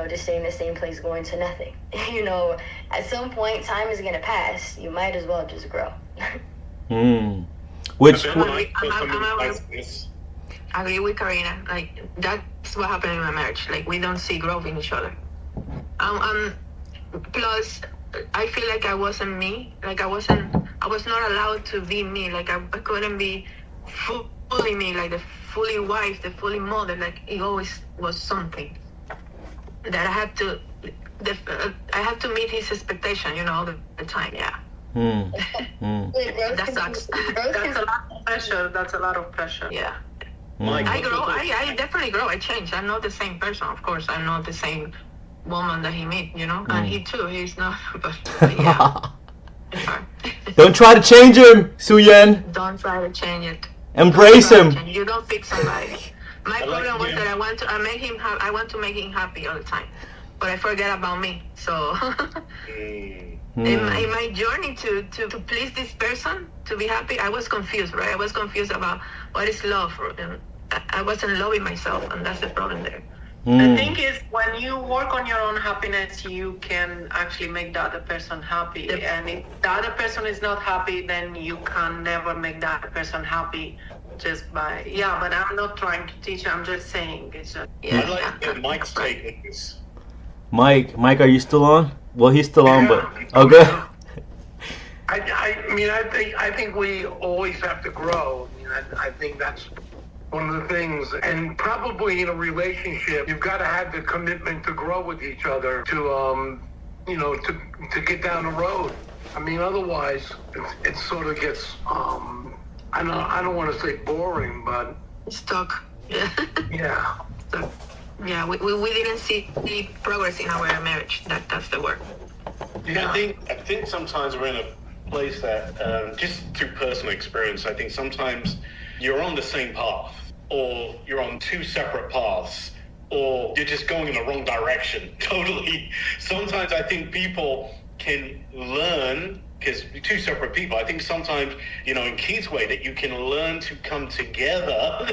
just staying in the same place going to nothing. At some point, time is going to pass. You might as well just grow. Which... I agree with Karina. Like, that's what happened in my marriage. Like, we don't see growth in each other. Plus, I feel like I wasn't me. Like, I was not allowed to be me. Like, I couldn't be fully me, like the fully wife, the fully mother. Like, it always was something that I had to meet his expectation, all the time. Yeah. That sucks. That's a lot of pressure. That's a lot of pressure. Yeah. I grow. I definitely grow. I change. I'm not the same person. Of course, I'm not the same woman that he met. And he too. He's not. But yeah. Don't try to change him, Xuyen. Don't try to change it. Embrace him. You don't fix somebody. My problem was that I want to make him happy all the time, but I forget about me. So in my journey to please this person, to be happy, I was confused, right? I was confused about what is love, and I wasn't loving myself, and that's the problem there. The thing is, when you work on your own happiness, you can actually make the other person happy. And if the other person is not happy, then you can never make the other person happy just by, but I'm not trying to teach, I'm just saying. It's just, I'd like to get Mike's take on this. Mike, are you still on? Well, he's still on, but... Okay. I think we always have to grow. I think that's one of the things. And probably in a relationship, you've got to have the commitment to grow with each other, to get down the road. Otherwise, it sort of gets, I don't want to say boring, but Stuck. Yeah. yeah. Stuck. Yeah, we didn't see the progress in our marriage. That's the word. Yeah. I think sometimes we're in a place that, just through personal experience, I think sometimes you're on the same path, or you're on two separate paths, or you're just going in the wrong direction totally. Sometimes I think people can learn, because two separate people, I think sometimes, in Keith's way, that you can learn to come together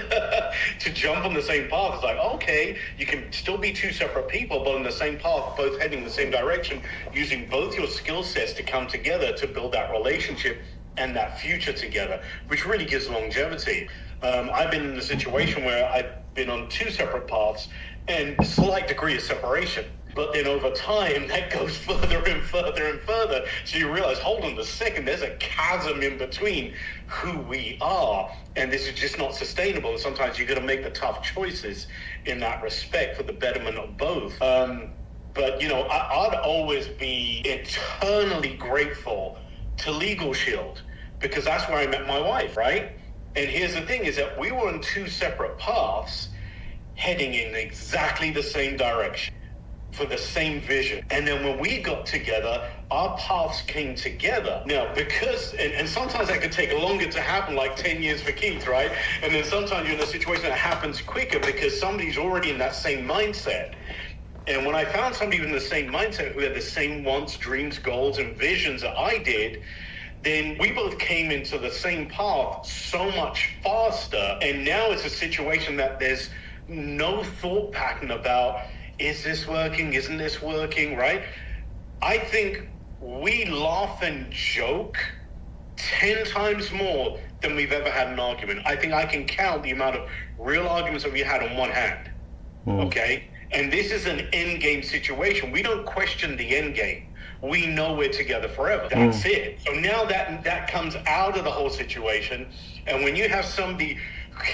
to jump on the same path. It's like, okay, you can still be two separate people, but on the same path, both heading the same direction, using both your skill sets to come together to build that relationship and that future together, which really gives longevity. I've been in a situation where I've been on two separate paths and a slight degree of separation. But then over time, that goes further and further and further. So you realize, hold on a second, there's a chasm in between who we are. And this is just not sustainable. And sometimes you've got to make the tough choices in that respect for the betterment of both. But, I'd always be eternally grateful to Legal Shield, because that's where I met my wife, right? And here's the thing, is that we were on two separate paths heading in exactly the same direction, for the same vision. And then when we got together, our paths came together. Now, because, and sometimes that could take longer to happen, like 10 years for Keith, right? And then sometimes you're in a situation that happens quicker because somebody's already in that same mindset. And when I found somebody in the same mindset who had the same wants, dreams, goals, and visions that I did, then we both came into the same path so much faster. And now it's a situation that there's no thought pattern about, is this working? Isn't this working? Right? I think we laugh and joke 10 times more than we've ever had an argument. I think I can count the amount of real arguments that we had on one hand. Okay? And this is an end game situation. We don't question the end game. We know we're together forever. That's it. So now that comes out of the whole situation. And when you have somebody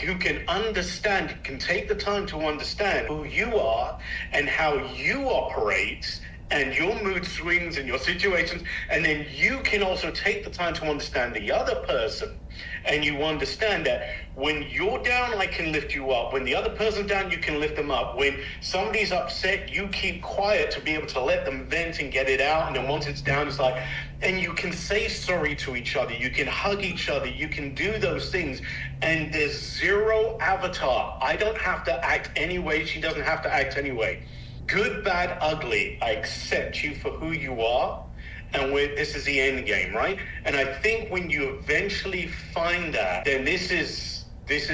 who can understand, can take the time to understand who you are and how you operate and your mood swings and your situations, and then you can also take the time to understand the other person, and you understand that when you're down, I can lift you up. When the other person's down, you can lift them up. When somebody's upset, you keep quiet to be able to let them vent and get it out. And then once it's down, it's like, and you can say sorry to each other. You can hug each other. You can do those things. And there's zero avatar. I don't have to act anyway. She doesn't have to act anyway. Good, bad, ugly. I accept you for who you are. And this is the end game, right? And I think when you eventually find that, then this is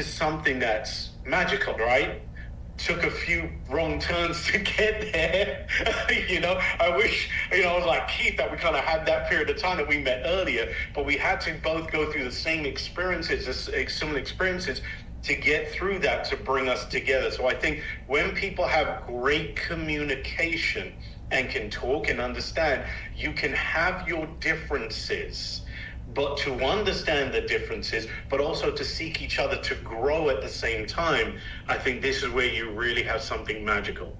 something that's magical, right? Took a few wrong turns to get there. I wish, I was like Keith, that we kind of had that period of time that we met earlier, but we had to both go through the same experiences, similar experiences, to get through that, to bring us together. So I think when people have great communication and can talk and understand, you can have your differences, but to understand the differences, but also to seek each other to grow at the same time, I think this is where you really have something magical.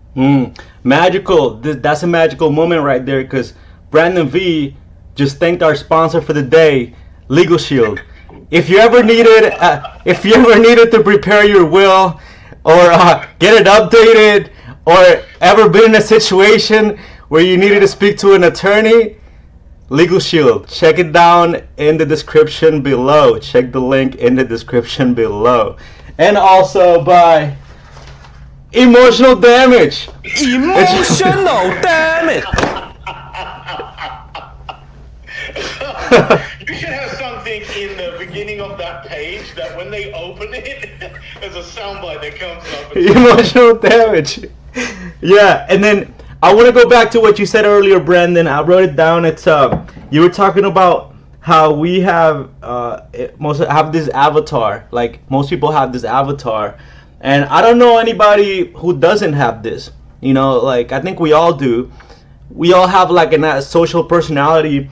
Magical. That's a magical moment right there, because Brandon V just thanked our sponsor for the day, Legal Shield. If you ever needed to prepare your will, or get it updated, or ever been in a situation where you needed to speak to an attorney, Legal Shield. Check it down in the description below. Check the link in the description below. And also by Emotional Damage. Emotional damage. You should have something in the beginning of that page that when they open it, there's a soundbite that comes up. Emotional damage. Yeah, and then I want to go back to what you said earlier, Brandon. I wrote it down. It's you were talking about how we have have this avatar. Like most people have this avatar, and I don't know anybody who doesn't have this. Like I think we all do. We all have like a social personality.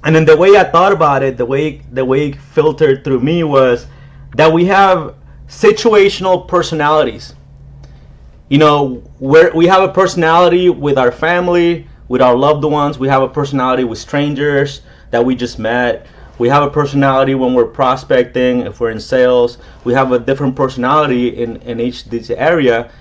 And then the way I thought about it, the way it filtered through me was that we have situational personalities. You know, where we have a personality with our family, with our loved ones. We have a personality with strangers that we just met. We have a personality when we're prospecting, if we're in sales. We have a different personality in each this area,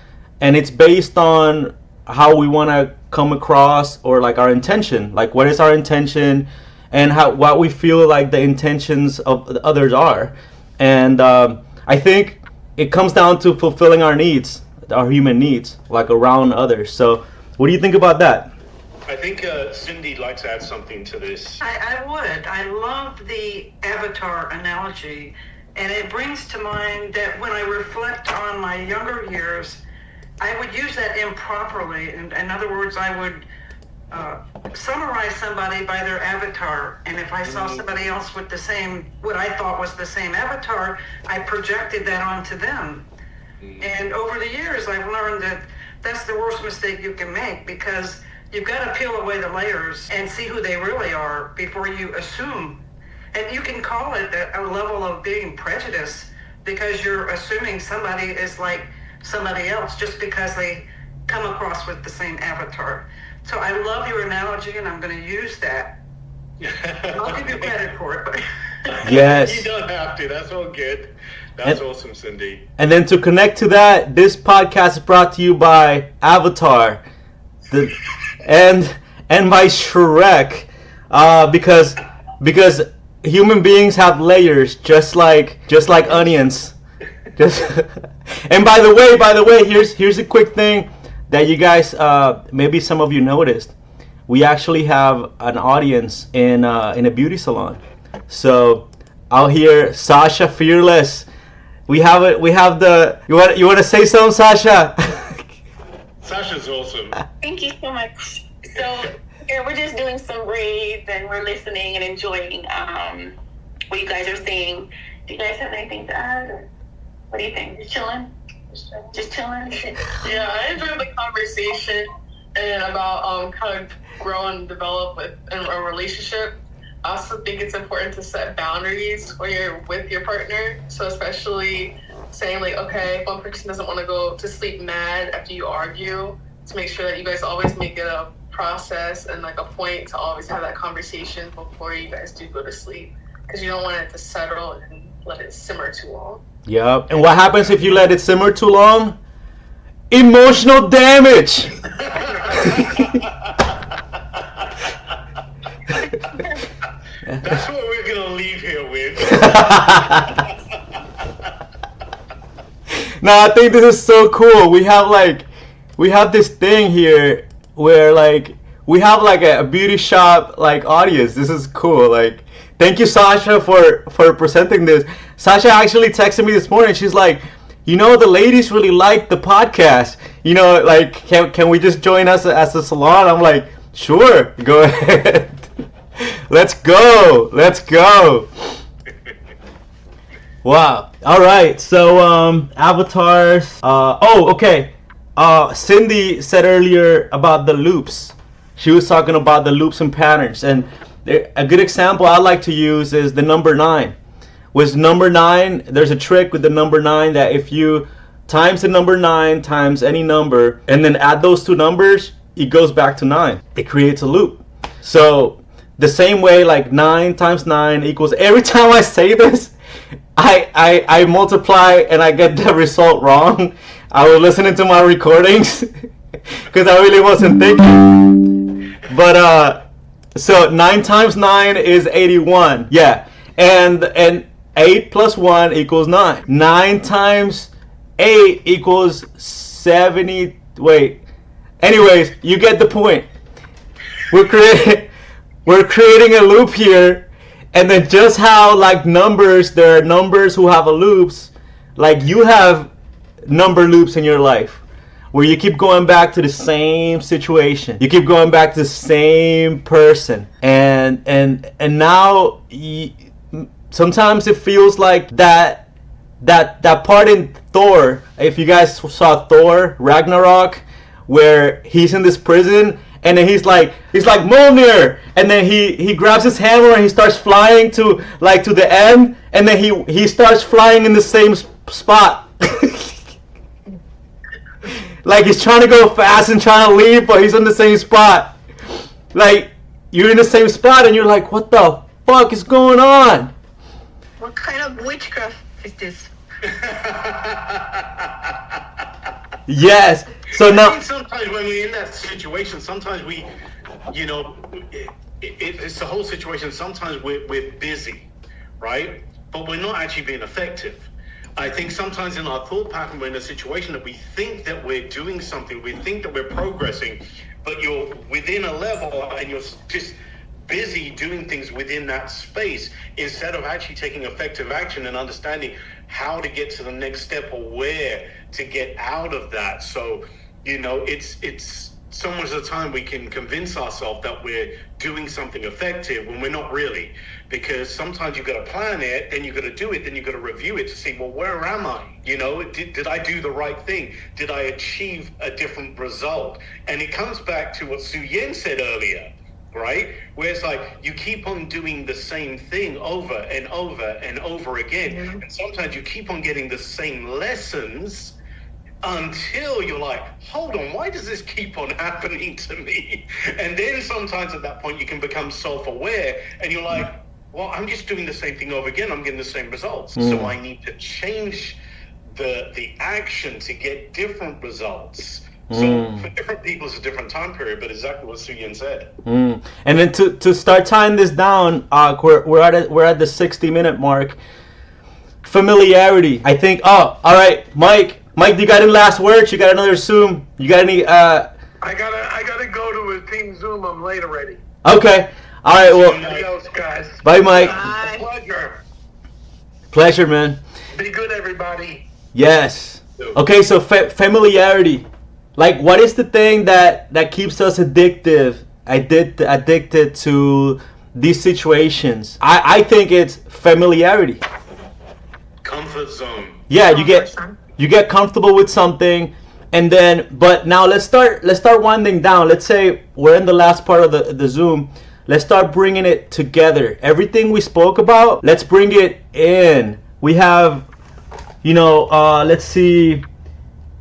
and it's based on how we want to come across, or like our intention, like what is our intention, and what we feel like the intentions of the others are. And I think it comes down to fulfilling our needs, our human needs, like around others. So what do you think about that? I think Cindy'd like to add something to this. I would. I love the avatar analogy, and it brings to mind that when I reflect on my younger years, I would use that improperly. In other words, I would summarize somebody by their avatar, and if I saw somebody else with the same, what I thought was the same avatar, I projected that onto them. And over the years, I've learned that that's the worst mistake you can make, because you've got to peel away the layers and see who they really are before you assume. And you can call it a level of being prejudiced, because you're assuming somebody is like somebody else just because they come across with the same avatar. So I love your analogy, and I'm going to use that. I'll give you credit for it. But Yes. You don't have to. That's all good. That's awesome, Cindy. And then to connect to that, this podcast is brought to you by Avatar, and by Shrek, because human beings have layers, just like onions. And by the way, here's a quick thing that you guys, maybe some of you noticed. We actually have an audience in a beauty salon. So out here, Sasha Fearless. We have it. We have the. You want to say something, Sasha? Sasha's awesome. Thank you so much. So here we're just doing some reads, and we're listening and enjoying what you guys are saying. Do you guys have anything to add, or what do you think? Just chilling? Just chilling? Yeah, I enjoyed the conversation and about how to grow and develop in a relationship. I also think it's important to set boundaries when you're with your partner. So especially saying like, okay, if one person doesn't want to go to sleep mad after you argue, to make sure that you guys always make it a process and like a point to always have that conversation before you guys do go to sleep, because you don't want it to settle and let it simmer too long. Yep. And what happens if you let it simmer too long? Emotional damage. That's what we're going to leave here with. No, I think this is so cool. We have this thing here where like we have like a beauty shop like audience. This is cool. Like, thank you, Sasha, for presenting this. Sasha actually texted me this morning. She's like, you know, the ladies really like the podcast. You know, like, can we just join us as a salon? I'm like, sure, go ahead. Let's go. Wow. All right. So avatars. Okay. Cindy said earlier about the loops. She was talking about the loops and patterns, and a good example I like to use is the number 9. With number 9, there's a trick with the number 9 that if you times the number 9 times any number and then add those two numbers, it goes back to 9. It creates a loop. So the same way, like 9 times 9 equals, every time I say this, I multiply and I get the result wrong. I was listening to my recordings because I really wasn't thinking. But so 9 times 9 is 81. Yeah. And 8 plus 1 equals 9. 9 times 8 equals 70. Wait. Anyways, you get the point. We're creating a loop here, and then just how like numbers, there are numbers who have a loops, like you have number loops in your life where you keep going back to the same situation, you keep going back to the same person, and now sometimes it feels like that part in Thor, if you guys saw Thor Ragnarok, where he's in this prison and then he's like Mjolnir, and then he grabs his hammer and he starts flying to the end, and then he starts flying in the same spot. Like he's trying to go fast and trying to leave, but he's in the same spot. Like you're in the same spot and you're like, what the fuck is going on? What kind of witchcraft is this? Yes. So I now think sometimes when we're in that situation, sometimes we, it's the whole situation. Sometimes we're busy, right? But we're not actually being effective. I think sometimes in our thought pattern, we're in a situation that we think that we're doing something, we think that we're progressing, but you're within a level and you're just busy doing things within that space instead of actually taking effective action and understanding how to get to the next step or where to get out of that. So, it's so much of the time we can convince ourselves that we're doing something effective when we're not really, because sometimes you've got to plan it, then you've got to do it, then you've got to review it to see, well, where am I? Did I do the right thing? Did I achieve a different result? And it comes back to what Xuyen said earlier, right? Where it's like you keep on doing the same thing over and over and over again. Mm-hmm. And sometimes you keep on getting the same lessons until you're like, hold on, why does this keep on happening to me? And then sometimes at that point you can become self-aware and you're like, well, I'm just doing the same thing over again. I'm getting the same results. So I need to change the action to get different results. So for different people, it's a different time period, but exactly what Xuyen said. And then to start tying this down, we're at the 60-minute mark. Familiarity. I think. Oh, all right, Mike. Mike, you got any last words? You got another Zoom? You got any? I gotta go to a team Zoom. I'm late already. Okay. All right. Well. Adios, guys. Bye, Mike. Pleasure. Pleasure, man. Be good, everybody. Yes. Okay. So familiarity. Like, what is the thing that keeps us addicted to these situations? I think it's familiarity. Comfort zone. Yeah, you get comfortable with something, and then, but now let's start winding down. Let's say we're in the last part of the Zoom. Let's start bringing it together. Everything we spoke about, let's bring it in. We have, let's see.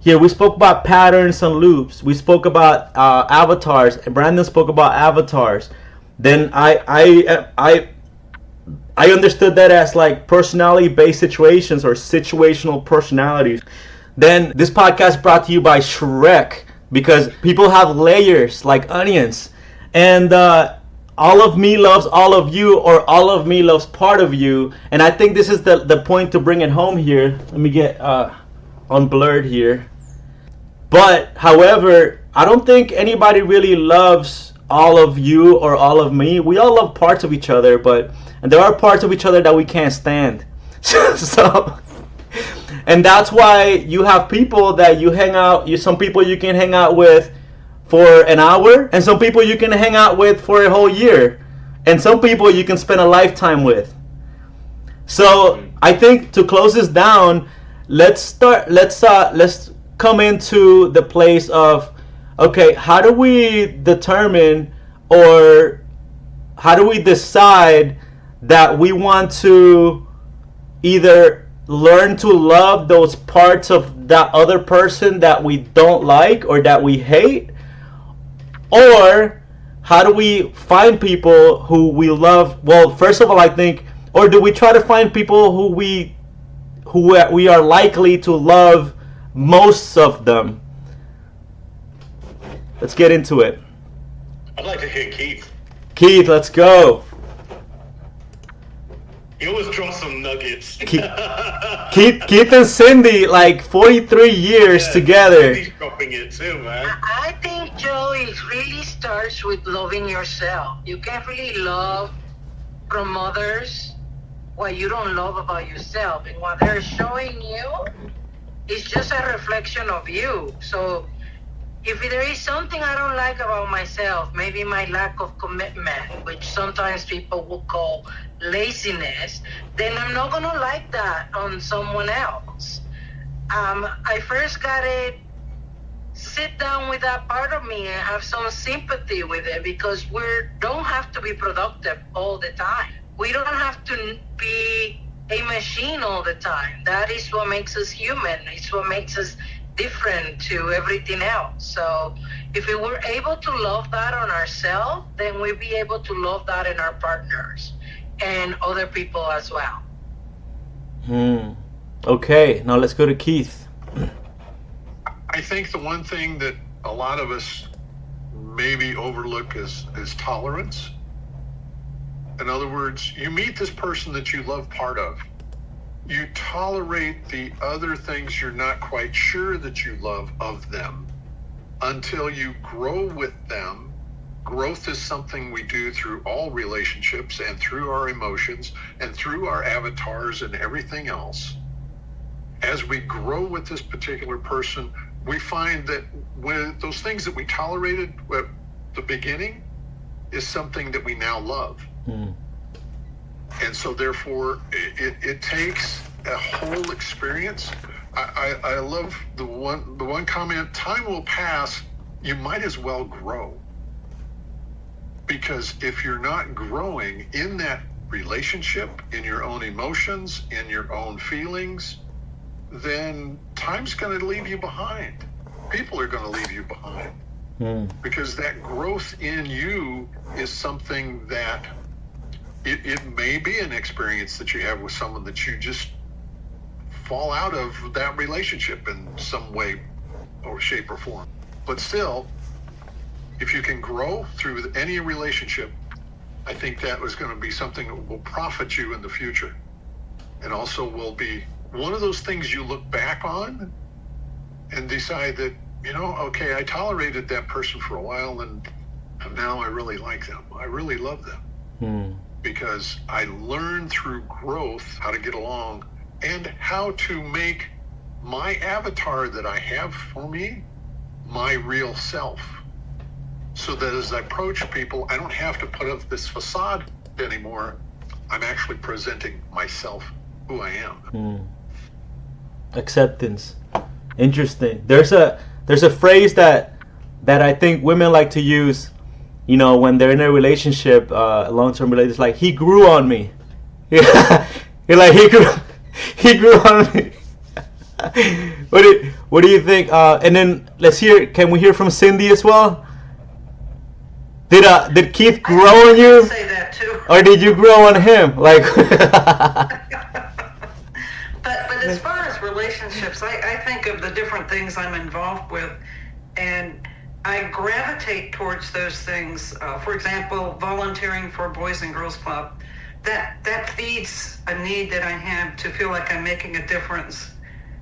Here we spoke about patterns and loops. We spoke about avatars. Brandon spoke about avatars. Then I understood that as like personality-based situations or situational personalities. Then this podcast brought to you by Shrek, because people have layers like onions, and all of me loves all of you, or all of me loves part of you. And I think this is the point to bring it home here. Let me get unblurred here. But, however, I don't think anybody really loves all of you or all of me. We all love parts of each other, and there are parts of each other that we can't stand. So, and that's why you have people that you hang out. Some people you can hang out with for an hour, and some people you can hang out with for a whole year, and some people you can spend a lifetime with. So, I think to close this down, let's come into the place of, okay, how do we determine, or how do we decide that we want to either learn to love those parts of that other person that we don't like or that we hate, or how do we find people who we love? Well, first of all, I think, or do we try to find people who we are likely to love most of them? Let's get into it. I'd like to hear Keith. Keith, let's go. He always drops some nuggets. Keith and Cindy, like 43 years together. He's dropping it too, man. I think, Joe, it really starts with loving yourself. You can't really love from others what you don't love about yourself. And what they're showing you, it's just a reflection of you. So if there is something I don't like about myself, maybe my lack of commitment, which sometimes people will call laziness, then I'm not going to like that on someone else. I first got it sit down with that part of me and have some sympathy with it, because we don't have to be productive all the time. We don't have to be a machine all the time. That is what makes us human. It's what makes us different to everything else. So if we were able to love that on ourselves, then we'll be able to love that in our partners and other people as well. Okay, now let's go to Keith. I think the one thing that a lot of us maybe overlook is tolerance. In other words, you meet this person that you love part of. You tolerate the other things you're not quite sure that you love of them until you grow with them. Growth is something we do through all relationships and through our emotions and through our avatars and everything else. As we grow with this particular person, we find that when those things that we tolerated at the beginning is something that we now love. And so therefore it takes a whole experience. I love the one comment, time will pass, you might as well grow. Because if you're not growing in that relationship, in your own emotions, in your own feelings, then time's going to leave you behind. People are going to leave you behind. Because that growth in you is something that it may be an experience that you have with someone that you just fall out of that relationship in some way or shape or form. But still, if you can grow through any relationship, I think that was going to be something that will profit you in the future. And also will be one of those things you look back on and decide that, okay, I tolerated that person for a while and now I really like them. I really love them. Because I learned through growth how to get along and how to make my avatar that I have for me my real self. So that as I approach people, I don't have to put up this facade anymore. I'm actually presenting myself, who I am. Acceptance. Interesting. There's a phrase that I think women like to use, when they're in a relationship, a long-term relationship. Like, he grew on me. Yeah, you're like, he grew on me. What do you think? And then can we hear from Cindy as well? Did Keith grow on you? I say that too. Or did you grow on him? Like. But as far as relationships, I think of the different things I'm involved with, and I gravitate towards those things. For example, volunteering for Boys and Girls Club. That feeds a need that I have to feel like I'm making a difference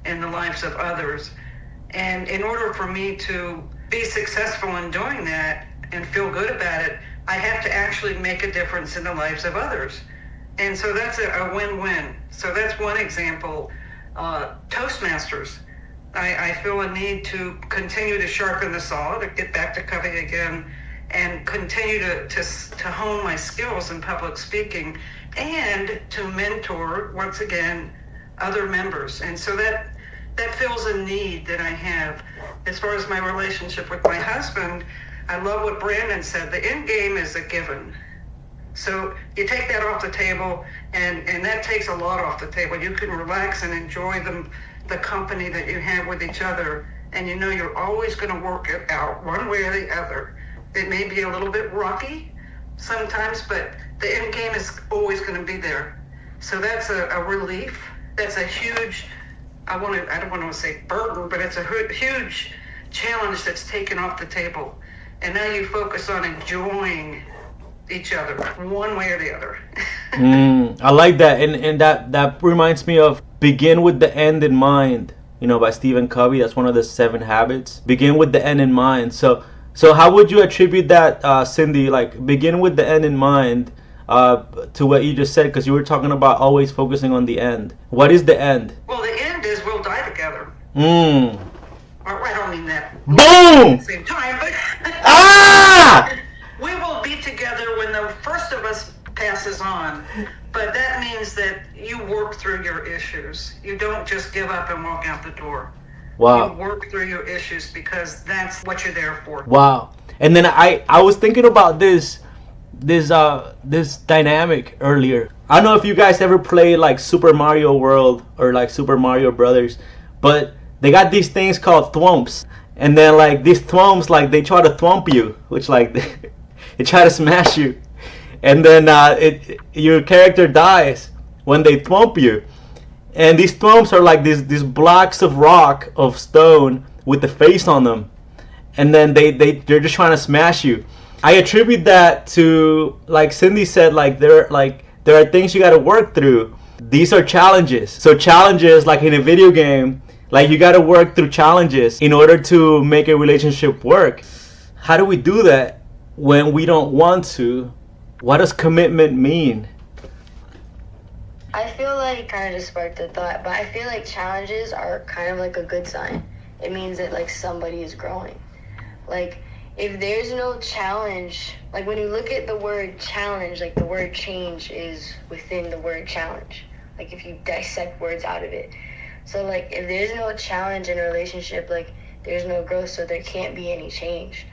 in the lives of others. And in order for me to be successful in doing that and feel good about it, I have to actually make a difference in the lives of others. And so that's a win-win. So that's one example. Toastmasters. I feel a need to continue to sharpen the saw, to get back to cutting again, and continue to hone my skills in public speaking, and to mentor, once again, other members. And so that fills a need that I have. As far as my relationship with my husband, I love what Brandon said. The end game is a given. So you take that off the table, and that takes a lot off the table. You can relax and enjoy the company that you have with each other, and you're always going to work it out one way or the other. It may be a little bit rocky sometimes, but the end game is always going to be there. So that's a relief. That's a huge, I don't want to say burden, but it's a huge challenge that's taken off the table. And now you focus on enjoying each other one way or the other. I like that. And that reminds me of Begin with the End in Mind, by Stephen Covey. That's one of the 7 habits. Begin with the end in mind. So how would you attribute that, Cindy? Like, begin with the end in mind to what you just said, because you were talking about always focusing on the end. What is the end? Well, the end is we'll die together. I don't mean that. Boom! At the same time, but we will be together when the first of us passes on. But that means that you work through your issues. You don't just give up and walk out the door. Wow. You work through your issues because that's what you're there for. Wow. And then I was thinking about this dynamic earlier. I don't know if you guys ever played like Super Mario World or like Super Mario Brothers, but they got these things called thwomps. And then like these thwomps, like they try to thwomp you, which like they try to smash you. And then your character dies when they thwomp you. And these thwomps are like these blocks of rock, of stone with the face on them. And then they're just trying to smash you. I attribute that to, like Cindy said, like there are things you got to work through. These are challenges. So challenges, like in a video game, like you got to work through challenges in order to make a relationship work. How do we do that when we don't want to? What does commitment mean? I feel like kind of just sparked a thought, but I feel like challenges are kind of like a good sign. It means that like somebody is growing. Like if there's no challenge, like when you look at the word challenge, like the word change is within the word challenge. Like if you dissect words out of it. So like if there's no challenge in a relationship, like there's no growth, so there can't be any change.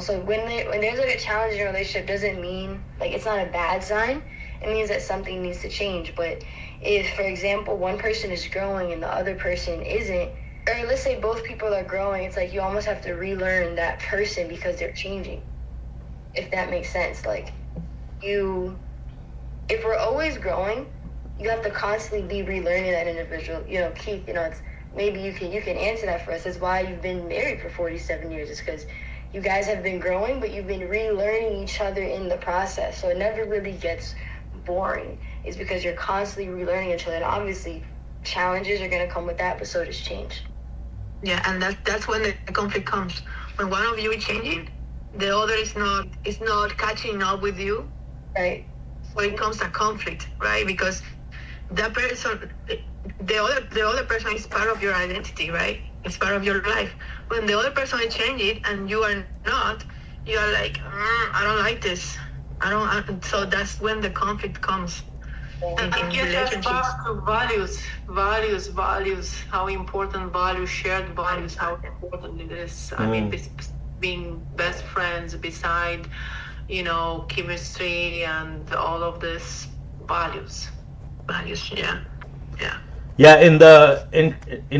So when there's like a challenge in a relationship, doesn't mean like it's not a bad sign. It means that something needs to change. But if, for example, one person is growing and the other person isn't, or let's say both people are growing, it's like you almost have to relearn that person because they're changing. If that makes sense. Like if we're always growing, you have to constantly be relearning that individual. You know, Keith, it's maybe you can answer that for us. That's why you've been married for 47 years. It's because you guys have been growing, but you've been relearning each other in the process. So it never really gets boring. It's because you're constantly relearning each other. And obviously, challenges are going to come with that, but so does change. Yeah, and that's when the conflict comes. When one of you is changing, the other is not catching up with you. Right. So it comes a conflict, right? Because that person, the other person is part of your identity, right? It's part of your life. When the other person is changing and you are not, you are like, I don't like this. So that's when the conflict comes. I guess that's back to values, how important values, shared values, how important it is. I mean, being best friends beside, chemistry and all of this values. Yeah. Yeah,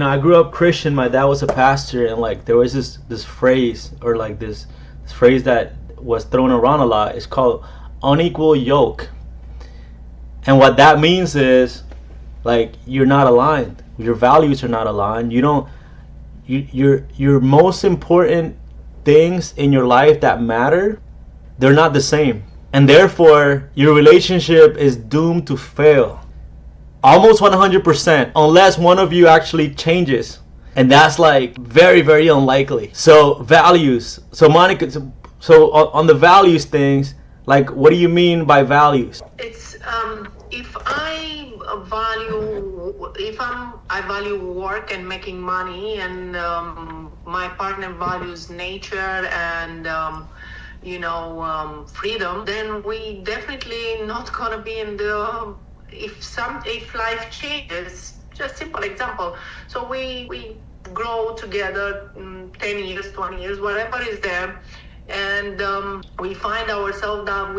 I grew up Christian. My dad was a pastor, and like there was this phrase, or like this phrase that was thrown around a lot. It's called unequal yoke. And what that means is like you're not aligned. Your values are not aligned. Your most important things in your life that matter, they're not the same. And therefore your relationship is doomed to fail. Almost 100%, unless one of you actually changes. And that's like very, very unlikely. So values. So Monica, so on the values things, like what do you mean by values? It's if I value work and making money, and my partner values nature and freedom, then we definitely not gonna be in the. If life changes, just simple example. So we grow together 10 years, 20 years, whatever is there, and we find ourselves that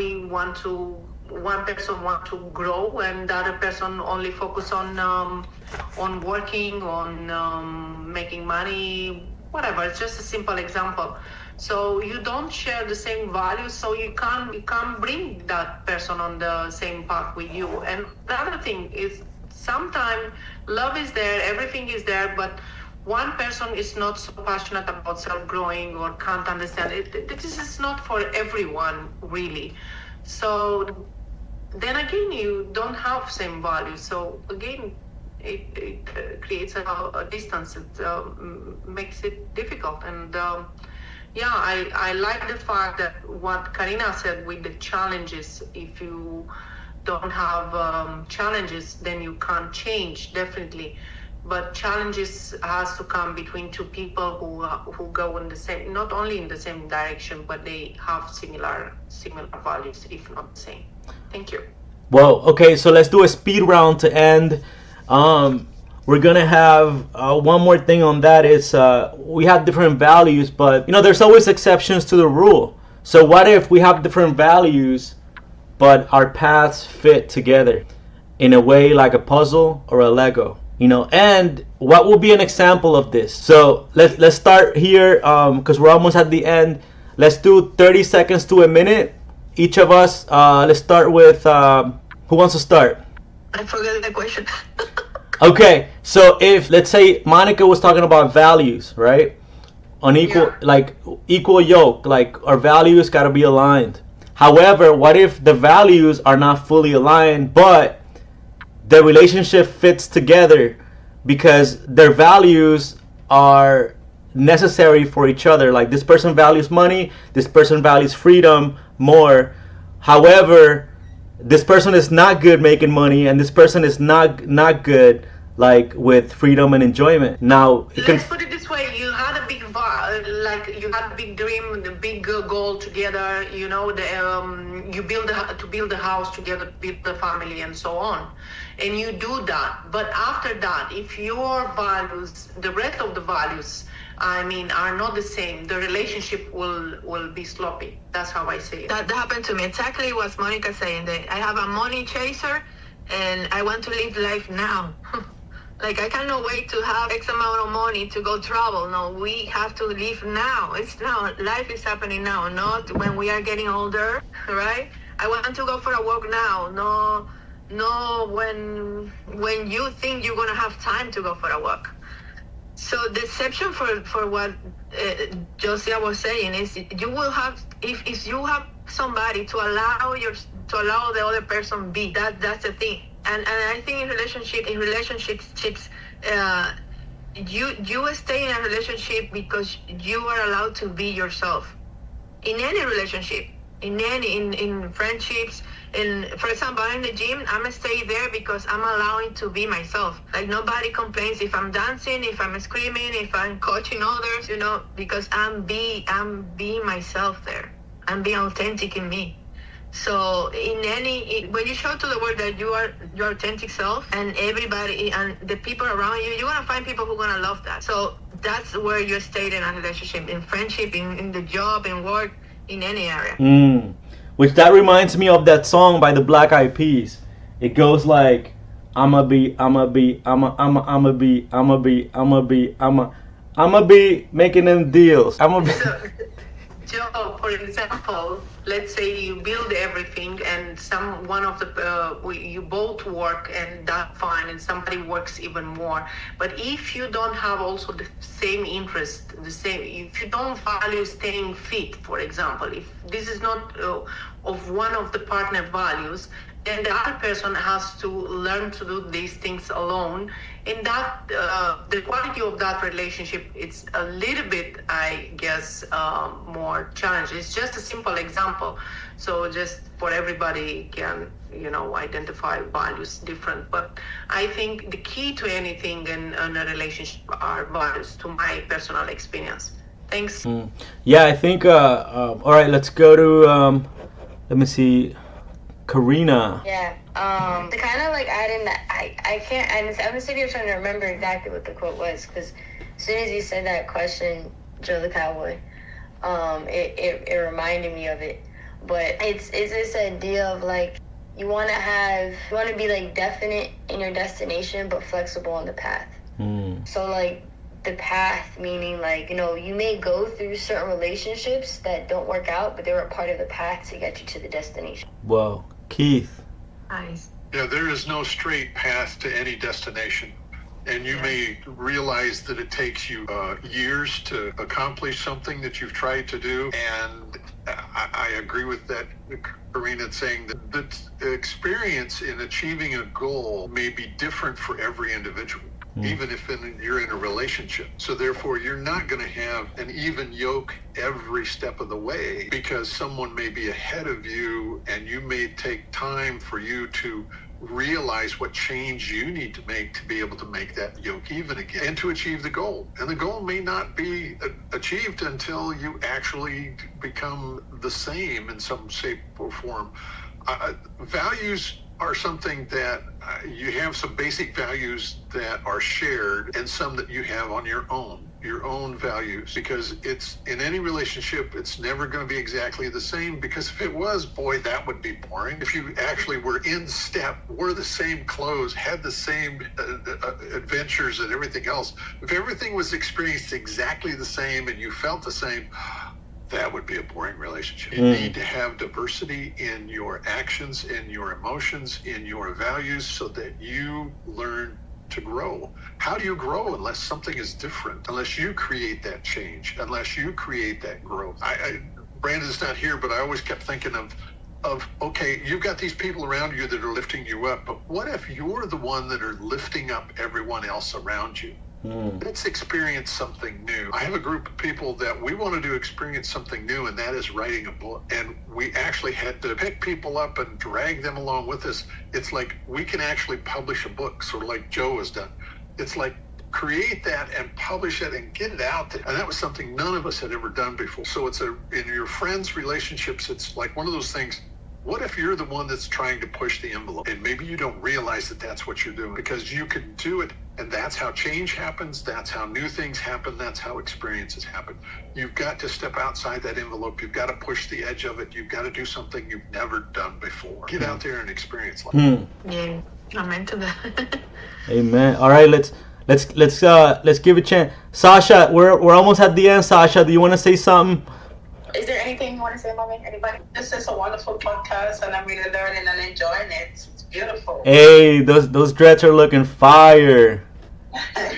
one person want to grow and the other person only focus on working, on making money, whatever. It's just a simple example. So you don't share the same values, so you can't bring that person on the same path with you. And the other thing is, sometimes love is there, everything is there, but one person is not so passionate about self-growing or can't understand it. This is not for everyone, really. So then again, you don't have same values. So again, it creates a distance. It makes it difficult. And I like the fact that what Karina said with the challenges. If you don't have challenges, then you can't change, definitely. But challenges has to come between two people who go in the same, not only in the same direction, but they have similar values, if not the same. Thank you. Well, okay, so let's do a speed round to end. we're gonna have one more thing on that is we have different values, but there's always exceptions to the rule. So what if we have different values, but our paths fit together in a way like a puzzle or a Lego? And what will be an example of this? So let's start here because we're almost at the end. Let's do 30 seconds to a minute. Each of us. Let's start with who wants to start? I forgot the question. Okay, so if let's say Monica was talking about values, right? Unequal, like equal yoke, like our values got to be aligned. However, what if the values are not fully aligned, but the relationship fits together because their values are necessary for each other? Like this person values money, this person values freedom more. However, this person is not good making money, and this person is not good like with freedom and enjoyment. Now, let's put it this way: you had a big you had a big dream, the big goal together. You build a house together, build a family, and so on. And you do that. But after that, if your values, the rest of the values, are not the same, the relationship will be sloppy. That's how I say it. That happened to me. Exactly what Monica saying. That I have a money chaser, and I want to live life now. Like I cannot wait to have X amount of money to go travel. No, we have to live now. It's now. Life is happening now, not when we are getting older, right? I want to go for a walk now. No, when you think you're gonna have time to go for a walk. So the exception for what Josias was saying is you will have if you have somebody to allow the other person be. That's the thing. And I think in relationships, you stay in a relationship because you are allowed to be yourself. In any relationship, in friendships, for example, in the gym, I'm gonna stay there because I'm allowing to be myself. Like nobody complains if I'm dancing, if I'm screaming, if I'm coaching others, because I'm being myself there. I'm being authentic in me. So when you show to the world that you are your authentic self, and everybody and the people around you, you're gonna find people who are gonna love that. So that's where you stay in a relationship, in friendship, in the job, in work, in any area. Which that reminds me of that song by the Black Eyed Peas. It goes like, I'ma be making them deals. Joe, for example, let's say you build everything and one of the you both work and that's fine, and somebody works even more. But if you don't have also the same interest, if you don't value staying fit, for example, if this is not of one of the partner values, then the other person has to learn to do these things alone. And that the quality of that relationship, it's a little bit, I guess, more challenging. It's just a simple example. So just for everybody can, identify values different. But I think the key to anything in a relationship are values, to my personal experience. Thanks. Yeah, I think, all right, let's go to, let me see, Karina. Yeah. To kind of like add in that, I can't, I'm sitting here trying to remember exactly what the quote was, because as soon as you said that question, Joe the Cowboy, it reminded me of it. But it's this idea of like, you want to be like definite in your destination, but flexible on the path. So like the path, meaning like, you may go through certain relationships that don't work out, but they're a part of the path to get you to the destination. Whoa. Keith. Nice. Yeah, there is no straight path to any destination. And you may realize that it takes you years to accomplish something that you've tried to do. And I agree with that, Karina, saying that the experience in achieving a goal may be different for every individual, even if you're in a relationship. So therefore, you're not going to have an even yoke every step of the way, because someone may be ahead of you, and you may take time for you to realize what change you need to make to be able to make that yoke even again and to achieve the goal. And the goal may not be achieved until you actually become the same in some shape or form. Values are something that you have some basic values that are shared and some that you have on your own values, because it's in any relationship, it's never going to be exactly the same, because if it was, boy, that would be boring. If you actually were in step, wore the same clothes, had the same adventures and everything else, if everything was experienced exactly the same and you felt the same, that would be a boring relationship. You need to have diversity in your actions, in your emotions, in your values, so that you learn to grow. How do you grow unless something is different? Unless you create that change, unless you create that growth. Brandon's not here, but I always kept thinking of okay, you've got these people around you that are lifting you up, but what if you're the one that are lifting up everyone else around you? Let's experience something new. I have a group of people that we want to experience something new, and that is writing a book. And we actually had to pick people up and drag them along with us. It's like we can actually publish a book, sort of like Joe has done. It's like create that and publish it and get it out there. And that was something none of us had ever done before. So it's in your friends' relationships, it's like one of those things. What if you're the one that's trying to push the envelope, and maybe you don't realize that that's what you're doing, because you can do it, and that's how change happens, that's how new things happen, that's how experiences happen. You've got to step outside that envelope, you've got to push the edge of it, you've got to do something you've never done before. Get out there and experience life. Yeah, I'm into that. Amen. All right, let's give it a chance. Sasha, we're almost at the end. Sasha, do you want to say something? Is there anything you want to say, Mommy? Anybody? This is a wonderful podcast, and I'm really learning and enjoying it. It's beautiful. Hey, those dreads are looking fire. Like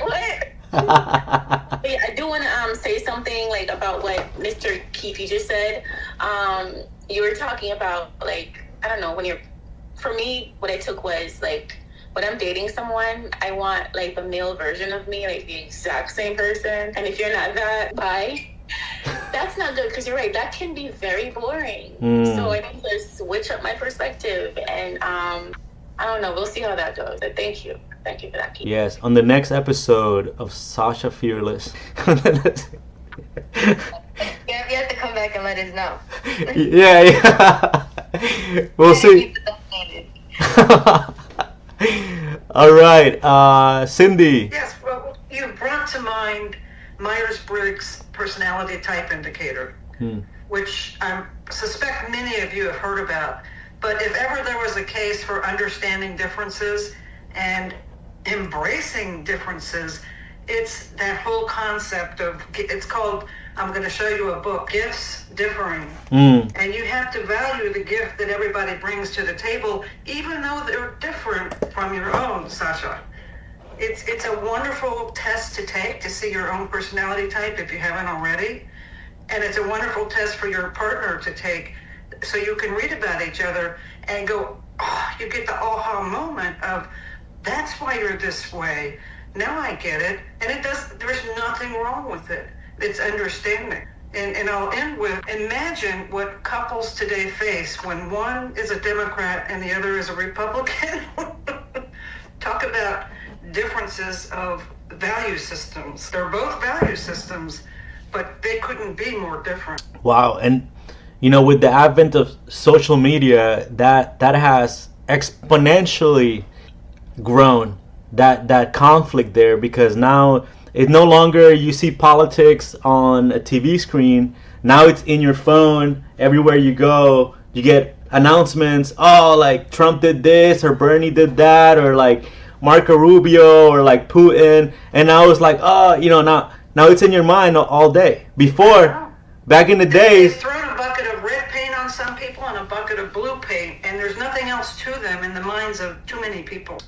what? Hey, I do want to say something like about what Mr. Keith you just said. You were talking about like, I don't know, for me, what I took was like, when I'm dating someone, I want like the male version of me, like the exact same person. And if you're not that, bye. That's not good, because you're right, that can be very boring. So I need to switch up my perspective, and I don't know, we'll see how that goes. But thank you for that, Keith. Yes, on the next episode of Sasha Fearless. You have to come back and let us know. yeah. We'll see. All right, Cindy. Yes, well, you brought to mind Myers-Briggs personality type indicator, which I suspect many of you have heard about. But if ever there was a case for understanding differences and embracing differences, it's that whole concept of, it's called, I'm going to show you a book, Gifts Differing. And you have to value the gift that everybody brings to the table, even though they're different from your own, Sasha. It's a wonderful test to take to see your own personality type if you haven't already. And it's a wonderful test for your partner to take, so you can read about each other and go, oh, you get the aha moment of, that's why you're this way. Now I get it. And there's nothing wrong with it. It's understanding. And I'll end with, imagine what couples today face when one is a Democrat and the other is a Republican. Talk about differences of value systems. They're both value systems, but they couldn't be more different. Wow. And with the advent of social media, that has exponentially grown that conflict there, because now it's no longer you see politics on a TV screen. Now it's in your phone. Everywhere you go, you get announcements. Oh, like Trump did this, or Bernie did that, or like Marco Rubio, or like Putin. And now it's like, oh, now it's in your mind all day. Before, back in the days, they've thrown a bucket of red paint on some people and a bucket of blue paint, and there's nothing else to them in the minds of too many people.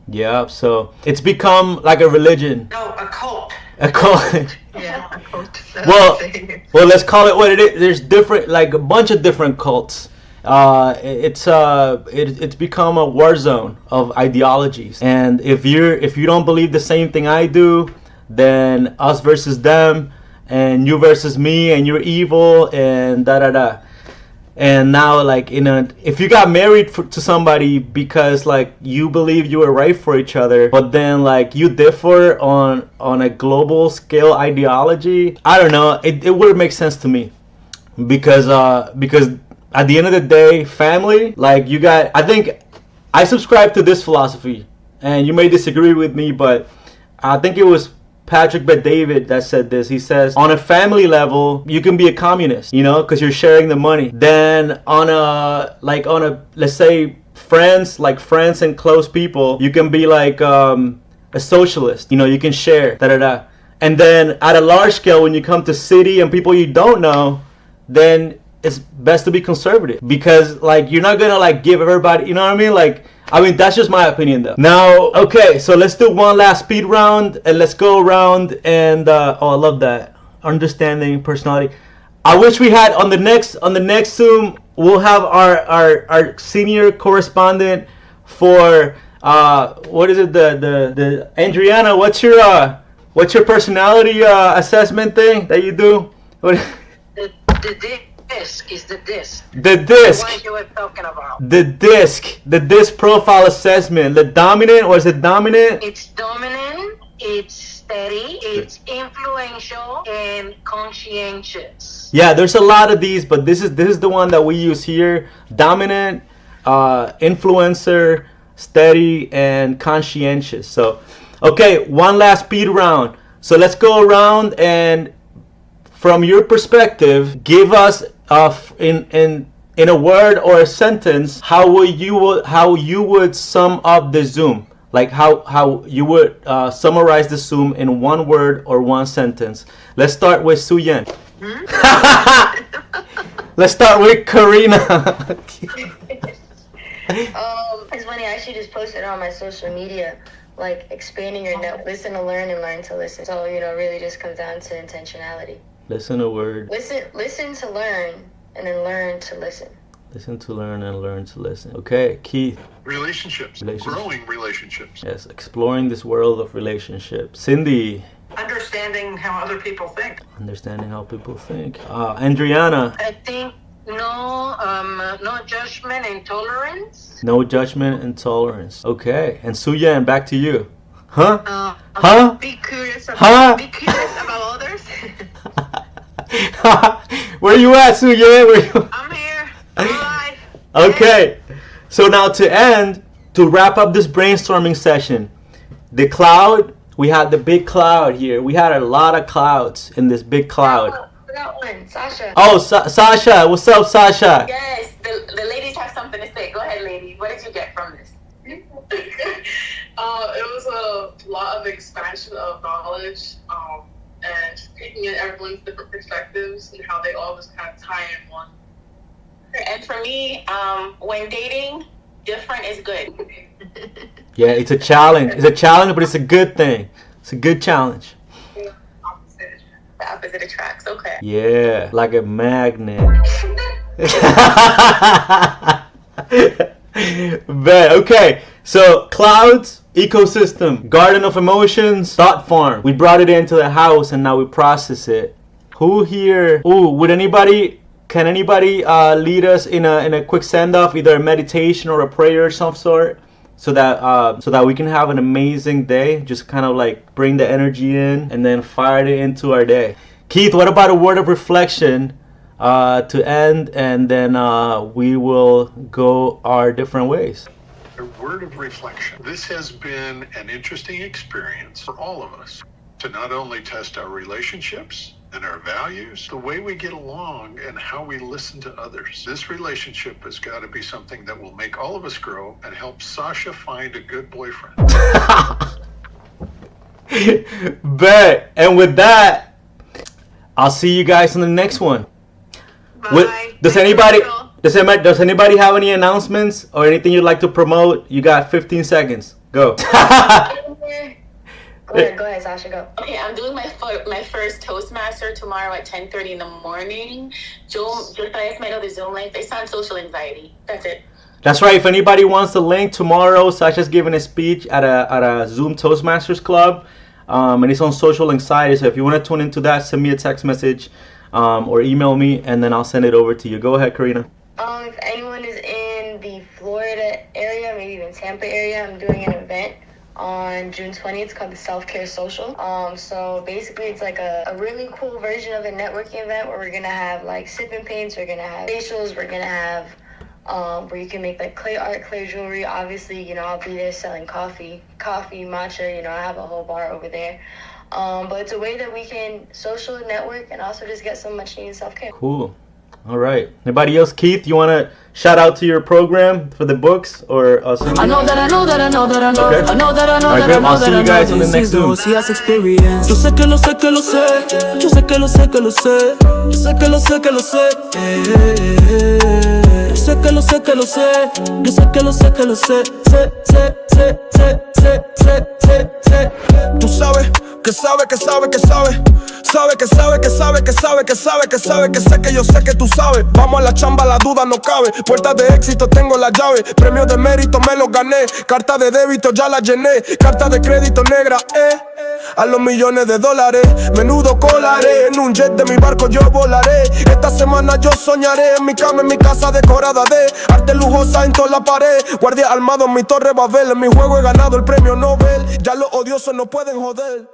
Yeah, so it's become like a religion. No, a cult. A cult. Yeah, a cult. Well, let's call it what it is. There's different, like a bunch of different cults. It's become a war zone of ideologies. And if you don't believe the same thing I do, then us versus them, and you versus me, and you're evil, and da. And now, like, if you got married to somebody because, like, you believe you were right for each other, but then, like, you differ on a global scale ideology, I don't know, it would make sense to me. Because at the end of the day, family, like I think I subscribe to this philosophy, and you may disagree with me, but I think it was Patrick Bet-David that said this. He says, on a family level, you can be a communist, because you're sharing the money. Then on a, let's say friends and close people, you can be like a socialist. You can share, da-da-da. And then at a large scale, when you come to city and people you don't know, then it's best to be conservative, because you're not gonna give everybody, you know what I mean? That's just my opinion though. Now, okay, so let's do one last speed round, and let's go around and I love that, understanding personality. I wish we had on the next Zoom, we'll have our senior correspondent for what is it, the Adriana, what's your personality assessment thing that you do? The disc is the disc. The disc. The one you were talking about. The disc profile assessment. The dominant, or is it dominant? It's dominant, it's steady, it's influential, and conscientious. Yeah, there's a lot of these, but this is the one that we use here. Dominant, influencer, steady, and conscientious. So, okay, one last speed round. So let's go around, and from your perspective, give us in a word or a sentence how you would sum up the Zoom. How you would summarize the Zoom in one word or one sentence. Let's start with Xuyen. Let's start with Karina. It's funny, I actually just posted on my social media, expanding your net, listen to learn and learn to listen. So, really just comes down to intentionality. Listen to word. Listen to learn, and then learn to listen. Listen to learn and learn to listen. Okay, Keith. Relationships. Growing relationships. Yes, exploring this world of relationships. Cindy. Understanding how other people think. Understanding how people think. Adriana. I think no judgment and tolerance. No judgment and tolerance. Okay, and Xuyen, back to you. Huh? Be curious about others. Where you at, Xuyen? I'm here. I'm alive. Okay. So now to wrap up this brainstorming session, the cloud, we had the big cloud here. We had a lot of clouds in this big cloud. Forgot one, Sasha. Oh, Sasha. What's up, Sasha? Yes, the ladies have something to say. Go ahead, ladies. What did you get from this? It was a lot of expansion of knowledge, and just taking in everyone's different perspectives and how they all just kind of tie in one. And for me, when dating, different is good. Yeah, it's a challenge. It's a challenge, but it's a good thing. It's a good challenge. The opposite attracts. Okay. Yeah, like a magnet. But okay, so clouds, ecosystem, garden of emotions, thought farm. We brought it into the house and now we process it. Who here? Can anybody lead us in a quick send off, either a meditation or a prayer of some sort, so that we can have an amazing day? Just kind of bring the energy in and then fire it into our day. Keith, what about a word of reflection to end, and then we will go our different ways? A word of reflection. This has been an interesting experience for all of us to not only test our relationships and our values, the way we get along, and how we listen to others. This relationship has got to be something that will make all of us grow and help Sasha find a good boyfriend. Bet. And with that, I'll see you guys in the next one. Bye. Does anybody have any announcements or anything you'd like to promote? You got 15 seconds. Go. Go ahead, Sasha, go. Okay, I'm doing my first Toastmaster tomorrow at 10:30 in the morning. Josias might know the Zoom link. It's on social anxiety. That's it. That's right. If anybody wants the link, tomorrow Sasha's giving a speech at a Zoom Toastmasters club, and it's on social anxiety. So if you want to tune into that, send me a text message or email me, and then I'll send it over to you. Go ahead, Karina. If anyone is in the Florida area, maybe even Tampa area, I'm doing an event on June 20th. It's called the Self-Care Social. So basically it's like a really cool version of a networking event where we're gonna have like sipping paints, we're gonna have facials, we're gonna have where you can make like clay art, clay jewelry. Obviously, you know, I'll be there selling coffee, matcha, you know, I have a whole bar over there. But it's a way that we can social network and also just get some much needed self-care. Cool. All right. Anybody else? Keith, you want to shout out to your program for the books or something? I know that I know that I know that I know. Okay. I know that I know Alright, that I good. know I'll see that I you know. guys on the This next is the Zoom. Josias experience. Yo sé que lo sé que lo sé. Yo sé que lo sé que lo sé. Yo sé que lo sé que lo sé. Yo sé que lo sé que lo sé. Yo sé que lo sé que lo sé. Tú sabes que sabe que sabe que sabe. Sabe que sabe que sabe que sabe que sabe que sabe que sé que yo sé que tú sabes. Vamos a la chamba, la duda no cabe. Puertas de éxito tengo la llave. Premios de mérito me los gané. Carta de débito ya la llené. Carta de crédito negra, a los millones de dólares. Menudo colaré. En un jet de mi barco yo volaré. Esta semana yo soñaré. En mi cama, en mi casa decorada de arte lujosa en toda la pared. Guardia armado en mi torre Babel. En mi juego he ganado el premio Nobel. Ya los odiosos no pueden joder.